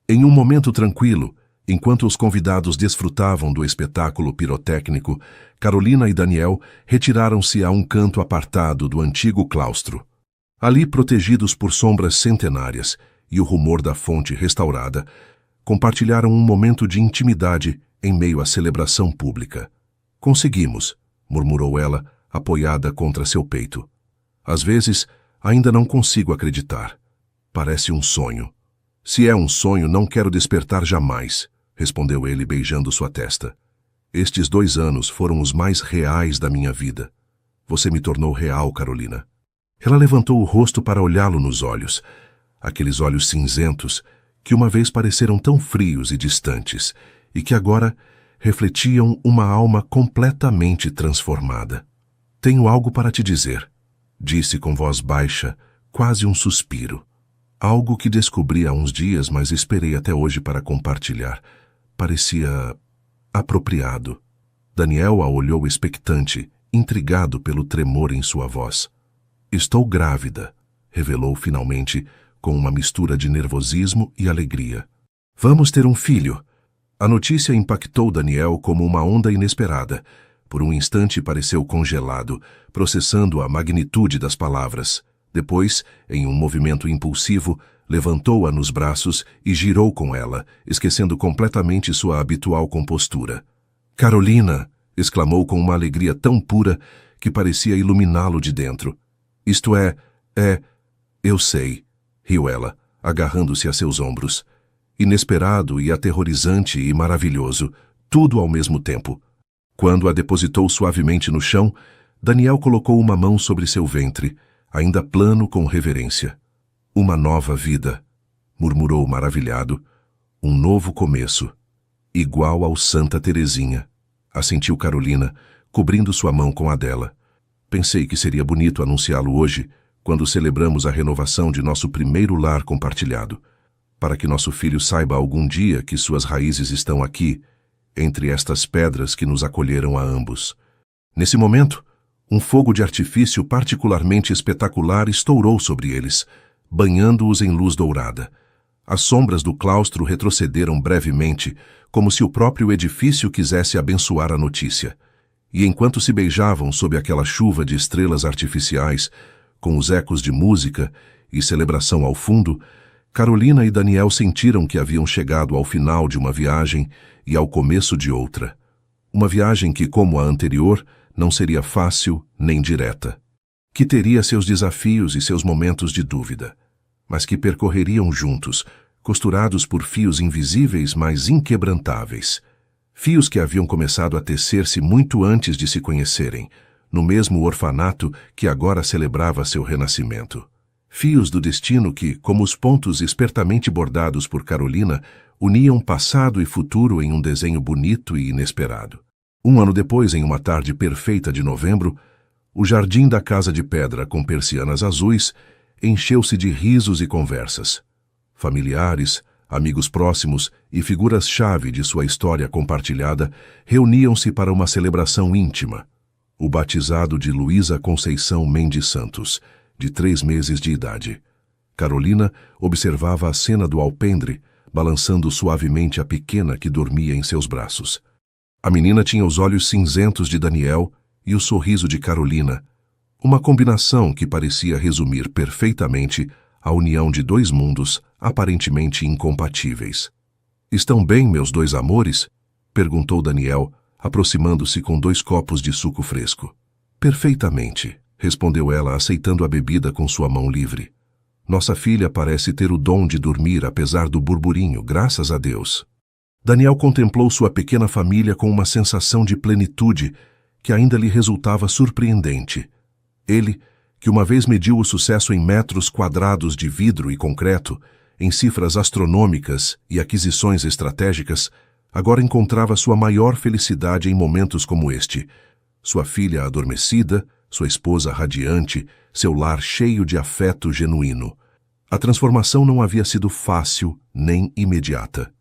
Em um momento tranquilo, enquanto os convidados desfrutavam do espetáculo pirotécnico, Carolina e Daniel retiraram-se a um canto apartado do antigo claustro. Ali, protegidos por sombras centenárias e o rumor da fonte restaurada, compartilharam um momento de intimidade em meio à celebração pública. Conseguimos, murmurou ela, apoiada contra seu peito. Às vezes, ainda não consigo acreditar. Parece um sonho. Se é um sonho, não quero despertar jamais, respondeu ele beijando sua testa. Estes 2 anos foram os mais reais da minha vida. Você me tornou real, Carolina. Ela levantou o rosto para olhá-lo nos olhos, aqueles olhos cinzentos que uma vez pareceram tão frios e distantes e que agora refletiam uma alma completamente transformada. Tenho algo para te dizer, disse com voz baixa, quase um suspiro. Algo que descobri há uns dias, mas esperei até hoje para compartilhar. Parecia apropriado. Daniel a olhou expectante, intrigado pelo tremor em sua voz. Estou grávida, revelou finalmente, com uma mistura de nervosismo e alegria. Vamos ter um filho. A notícia impactou Daniel como uma onda inesperada. Por um instante pareceu congelado, processando a magnitude das palavras. Depois, em um movimento impulsivo, levantou-a nos braços e girou com ela, esquecendo completamente sua habitual compostura. Carolina! Exclamou com uma alegria tão pura que parecia iluminá-lo de dentro. Isto eu sei, riu ela, agarrando-se a seus ombros. Inesperado e aterrorizante e maravilhoso, tudo ao mesmo tempo. Quando a depositou suavemente no chão, Daniel colocou uma mão sobre seu ventre, ainda plano com reverência. Uma nova vida, murmurou maravilhado. Um novo começo, igual ao Santa Teresinha, assentiu Carolina, cobrindo sua mão com a dela. Pensei que seria bonito anunciá-lo hoje, quando celebramos a renovação de nosso primeiro lar compartilhado, para que nosso filho saiba algum dia que suas raízes estão aqui, entre estas pedras que nos acolheram a ambos. Nesse momento, um fogo de artifício particularmente espetacular estourou sobre eles, banhando-os em luz dourada. As sombras do claustro retrocederam brevemente, como se o próprio edifício quisesse abençoar a notícia. E enquanto se beijavam sob aquela chuva de estrelas artificiais, com os ecos de música e celebração ao fundo, Carolina e Daniel sentiram que haviam chegado ao final de uma viagem e ao começo de outra. Uma viagem que, como a anterior, não seria fácil nem direta. Que teria seus desafios e seus momentos de dúvida, mas que percorreriam juntos, costurados por fios invisíveis, mas inquebrantáveis. Fios que haviam começado a tecer-se muito antes de se conhecerem, no mesmo orfanato que agora celebrava seu renascimento. Fios do destino que, como os pontos espertamente bordados por Carolina, uniam passado e futuro em um desenho bonito e inesperado. Um ano depois, em uma tarde perfeita de novembro, o jardim da casa de pedra com persianas azuis encheu-se de risos e conversas. Familiares, amigos próximos e figuras-chave de sua história compartilhada reuniam-se para uma celebração íntima. O batizado de Luísa Conceição Mendes Santos, de 3 meses de idade. Carolina observava a cena do alpendre, balançando suavemente a pequena que dormia em seus braços. A menina tinha os olhos cinzentos de Daniel e o sorriso de Carolina, uma combinação que parecia resumir perfeitamente a união de 2 mundos aparentemente incompatíveis. "Estão bem, meus 2 amores?" perguntou Daniel, aproximando-se com 2 copos de suco fresco. "Perfeitamente", respondeu ela, aceitando a bebida com sua mão livre. "Nossa filha parece ter o dom de dormir apesar do burburinho, graças a Deus." Daniel contemplou sua pequena família com uma sensação de plenitude que ainda lhe resultava surpreendente. Ele, que uma vez mediu o sucesso em metros quadrados de vidro e concreto, em cifras astronômicas e aquisições estratégicas, agora encontrava sua maior felicidade em momentos como este. Sua filha adormecida, sua esposa radiante, seu lar cheio de afeto genuíno. A transformação não havia sido fácil nem imediata.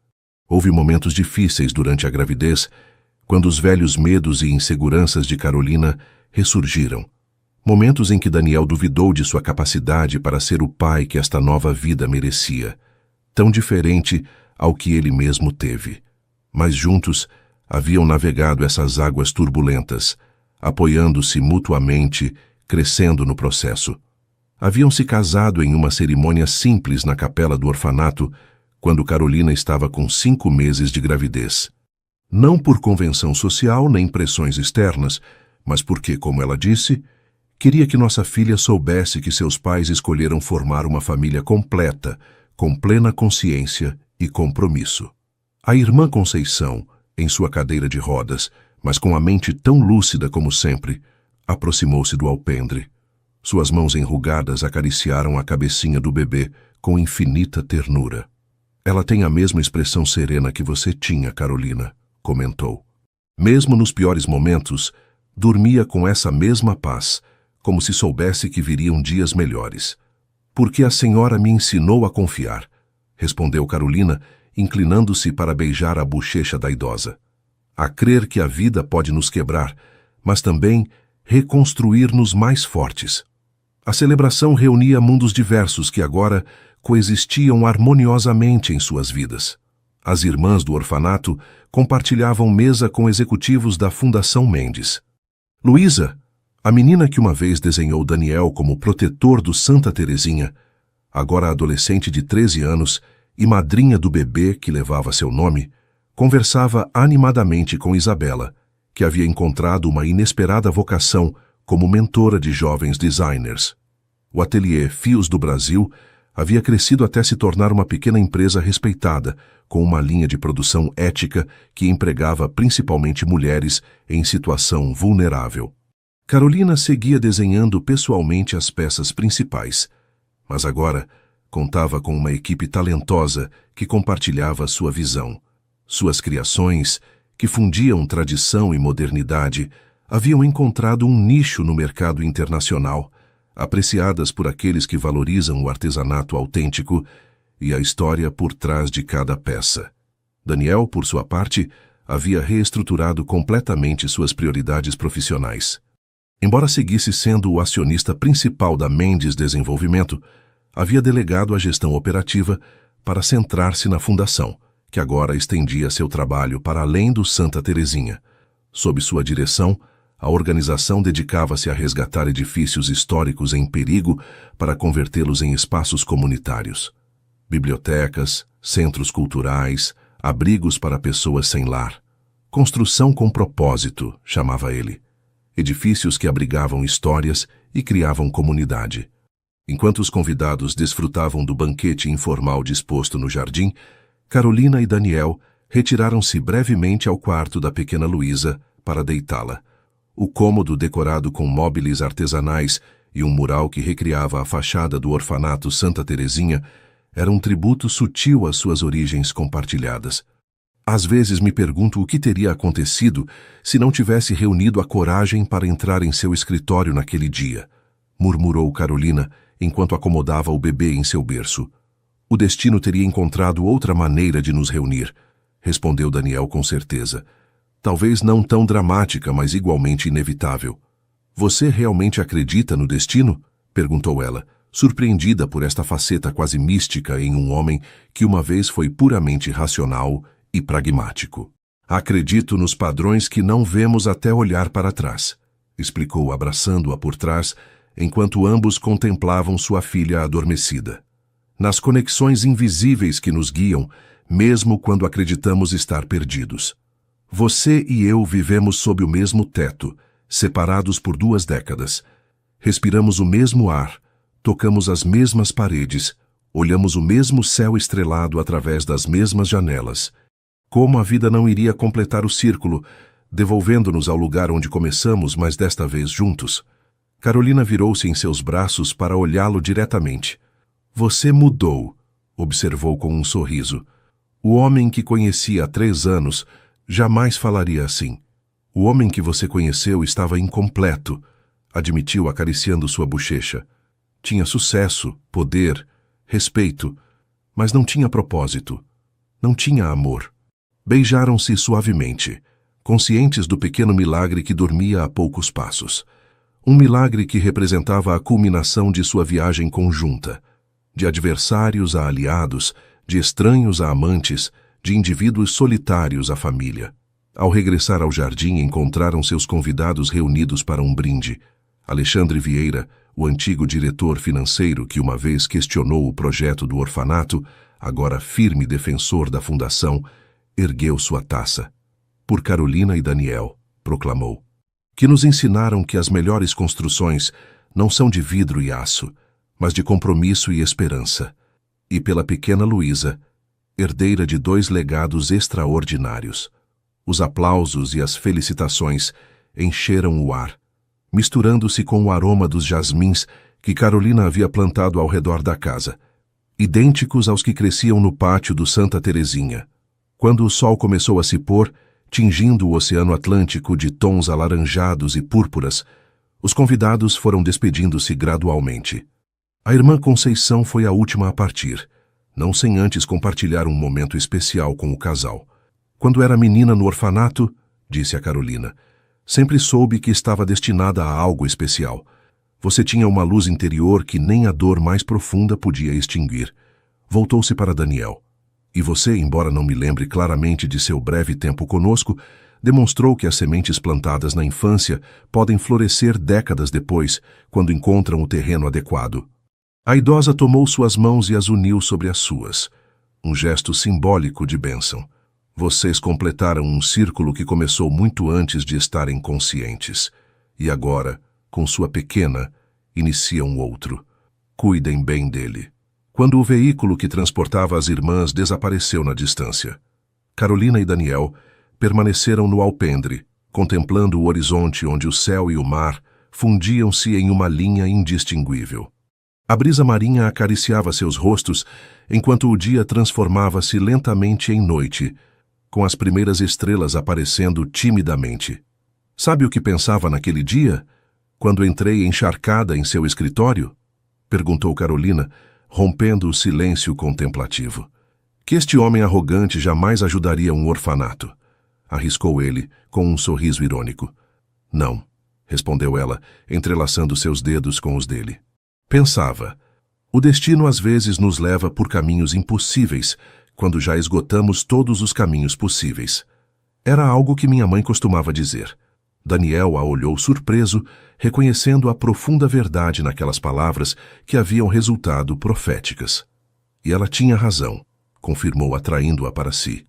Houve momentos difíceis durante a gravidez, quando os velhos medos e inseguranças de Carolina ressurgiram. Momentos em que Daniel duvidou de sua capacidade para ser o pai que esta nova vida merecia, tão diferente ao que ele mesmo teve. Mas juntos haviam navegado essas águas turbulentas, apoiando-se mutuamente, crescendo no processo. Haviam se casado em uma cerimônia simples na capela do orfanato, quando Carolina estava com 5 meses de gravidez. Não por convenção social nem pressões externas, mas porque, como ela disse, queria que nossa filha soubesse que seus pais escolheram formar uma família completa, com plena consciência e compromisso. A irmã Conceição, em sua cadeira de rodas, mas com a mente tão lúcida como sempre, aproximou-se do alpendre. Suas mãos enrugadas acariciaram a cabecinha do bebê com infinita ternura. "Ela tem a mesma expressão serena que você tinha, Carolina", comentou. "Mesmo nos piores momentos, dormia com essa mesma paz, como se soubesse que viriam dias melhores." "Porque a senhora me ensinou a confiar", respondeu Carolina, inclinando-se para beijar a bochecha da idosa. "A crer que a vida pode nos quebrar, mas também reconstruir-nos mais fortes." A celebração reunia mundos diversos que agora coexistiam harmoniosamente em suas vidas. As irmãs do orfanato compartilhavam mesa com executivos da Fundação Mendes. Luísa, a menina que uma vez desenhou Daniel como protetor do Santa Teresinha, agora adolescente de 13 anos e madrinha do bebê que levava seu nome, conversava animadamente com Isabela, que havia encontrado uma inesperada vocação como mentora de jovens designers. O ateliê Fios do Brasil havia crescido até se tornar uma pequena empresa respeitada, com uma linha de produção ética que empregava principalmente mulheres em situação vulnerável. Carolina seguia desenhando pessoalmente as peças principais, mas agora contava com uma equipe talentosa que compartilhava sua visão. Suas criações, que fundiam tradição e modernidade, haviam encontrado um nicho no mercado internacional, apreciadas por aqueles que valorizam o artesanato autêntico e a história por trás de cada peça. Daniel, por sua parte, havia reestruturado completamente suas prioridades profissionais. Embora seguisse sendo o acionista principal da Mendes Desenvolvimento, havia delegado a gestão operativa para centrar-se na fundação, que agora estendia seu trabalho para além do Santa Terezinha. Sob sua direção, a organização dedicava-se a resgatar edifícios históricos em perigo para convertê-los em espaços comunitários. Bibliotecas, centros culturais, abrigos para pessoas sem lar. Construção com propósito, chamava ele. Edifícios que abrigavam histórias e criavam comunidade. Enquanto os convidados desfrutavam do banquete informal disposto no jardim, Carolina e Daniel retiraram-se brevemente ao quarto da pequena Luísa para deitá-la. O cômodo decorado com móveis artesanais e um mural que recriava a fachada do orfanato Santa Terezinha era um tributo sutil às suas origens compartilhadas. Às vezes me pergunto o que teria acontecido se não tivesse reunido a coragem para entrar em seu escritório naquele dia, murmurou Carolina enquanto acomodava o bebê em seu berço. O destino teria encontrado outra maneira de nos reunir, respondeu Daniel com certeza. Talvez não tão dramática, mas igualmente inevitável. Você realmente acredita no destino? Perguntou ela, surpreendida por esta faceta quase mística em um homem que uma vez foi puramente racional e pragmático. Acredito nos padrões que não vemos até olhar para trás, explicou abraçando-a por trás, enquanto ambos contemplavam sua filha adormecida. Nas conexões invisíveis que nos guiam, mesmo quando acreditamos estar perdidos. Você e eu vivemos sob o mesmo teto, separados por 2 décadas. Respiramos o mesmo ar, tocamos as mesmas paredes, olhamos o mesmo céu estrelado através das mesmas janelas. Como a vida não iria completar o círculo, devolvendo-nos ao lugar onde começamos, mas desta vez juntos? Carolina virou-se em seus braços para olhá-lo diretamente. Você mudou, observou com um sorriso. O homem que conhecia há 3 anos jamais falaria assim. O homem que você conheceu estava incompleto, admitiu acariciando sua bochecha. Tinha sucesso, poder, respeito, mas não tinha propósito. Não tinha amor. Beijaram-se suavemente, conscientes do pequeno milagre que dormia a poucos passos. Um milagre que representava a culminação de sua viagem conjunta, de adversários a aliados, de estranhos a amantes, de indivíduos solitários à família. Ao regressar ao jardim, encontraram seus convidados reunidos para um brinde. Alexandre Vieira, o antigo diretor financeiro que uma vez questionou o projeto do orfanato, agora firme defensor da fundação, ergueu sua taça. Por Carolina e Daniel, proclamou, que nos ensinaram que as melhores construções não são de vidro e aço, mas de compromisso e esperança. E pela pequena Luísa, herdeira de 2 legados extraordinários. Os aplausos e as felicitações encheram o ar, misturando-se com o aroma dos jasmins que Carolina havia plantado ao redor da casa, idênticos aos que cresciam no pátio do Santa Terezinha. Quando o sol começou a se pôr, tingindo o Oceano Atlântico de tons alaranjados e púrpuras, os convidados foram despedindo-se gradualmente. A irmã Conceição foi a última a partir, não sem antes compartilhar um momento especial com o casal. Quando era menina no orfanato, disse a Carolina, sempre soube que estava destinada a algo especial. Você tinha uma luz interior que nem a dor mais profunda podia extinguir. Voltou-se para Daniel. E você, embora não me lembre claramente de seu breve tempo conosco, demonstrou que as sementes plantadas na infância podem florescer décadas depois, quando encontram o terreno adequado. A idosa tomou suas mãos e as uniu sobre as suas, um gesto simbólico de bênção. Vocês completaram um círculo que começou muito antes de estarem conscientes, e agora, com sua pequena, iniciam outro. Cuidem bem dele. Quando o veículo que transportava as irmãs desapareceu na distância, Carolina e Daniel permaneceram no alpendre, contemplando o horizonte onde o céu e o mar fundiam-se em uma linha indistinguível. A brisa marinha acariciava seus rostos enquanto o dia transformava-se lentamente em noite, com as primeiras estrelas aparecendo timidamente. Sabe o que pensava naquele dia, quando entrei encharcada em seu escritório? Perguntou Carolina, rompendo o silêncio contemplativo. Que este homem arrogante jamais ajudaria um orfanato. Arriscou ele, com um sorriso irônico. Não, respondeu ela, entrelaçando seus dedos com os dele. Pensava, o destino às vezes nos leva por caminhos impossíveis, quando já esgotamos todos os caminhos possíveis. Era algo que minha mãe costumava dizer. Daniel a olhou surpreso, reconhecendo a profunda verdade naquelas palavras que haviam resultado proféticas. E ela tinha razão, confirmou atraindo-a para si.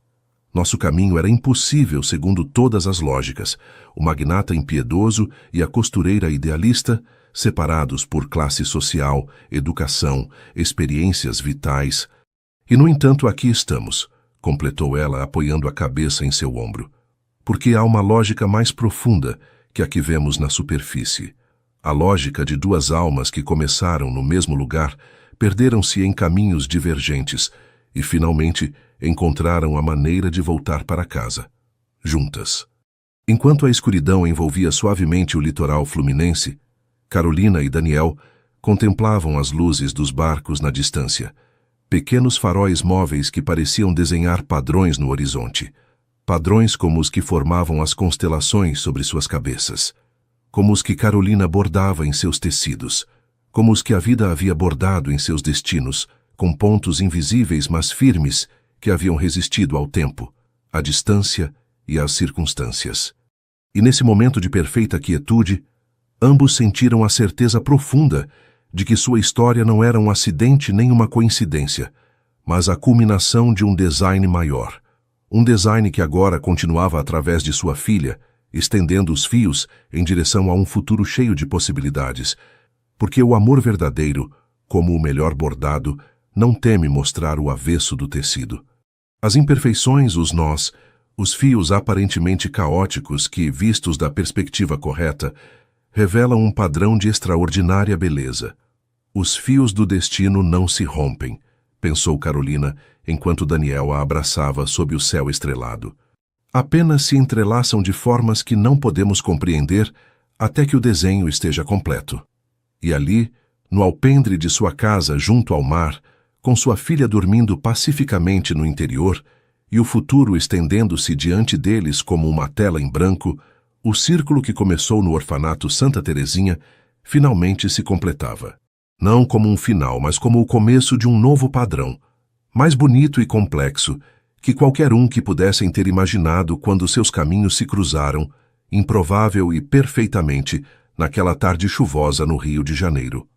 Nosso caminho era impossível segundo todas as lógicas. O magnata impiedoso e a costureira idealista, separados por classe social, educação, experiências vitais. E, no entanto, aqui estamos, completou ela, apoiando a cabeça em seu ombro. Porque há uma lógica mais profunda que a que vemos na superfície. A lógica de duas almas que começaram no mesmo lugar, perderam-se em caminhos divergentes e, finalmente, encontraram a maneira de voltar para casa, juntas. Enquanto a escuridão envolvia suavemente o litoral fluminense, Carolina e Daniel contemplavam as luzes dos barcos na distância, pequenos faróis móveis que pareciam desenhar padrões no horizonte, padrões como os que formavam as constelações sobre suas cabeças, como os que Carolina bordava em seus tecidos, como os que a vida havia bordado em seus destinos, com pontos invisíveis mas firmes que haviam resistido ao tempo, à distância e às circunstâncias. E nesse momento de perfeita quietude, ambos sentiram a certeza profunda de que sua história não era um acidente nem uma coincidência, mas a culminação de um design maior. Um design que agora continuava através de sua filha, estendendo os fios em direção a um futuro cheio de possibilidades, porque o amor verdadeiro, como o melhor bordado, não teme mostrar o avesso do tecido. As imperfeições, os nós, os fios aparentemente caóticos que, vistos da perspectiva correta, revelam um padrão de extraordinária beleza. Os fios do destino não se rompem, pensou Carolina, enquanto Daniel a abraçava sob o céu estrelado. Apenas se entrelaçam de formas que não podemos compreender até que o desenho esteja completo. E ali, no alpendre de sua casa junto ao mar, com sua filha dormindo pacificamente no interior e o futuro estendendo-se diante deles como uma tela em branco, o círculo que começou no orfanato Santa Teresinha finalmente se completava. Não como um final, mas como o começo de um novo padrão, mais bonito e complexo que qualquer um que pudessem ter imaginado quando seus caminhos se cruzaram, improvável e perfeitamente, naquela tarde chuvosa no Rio de Janeiro.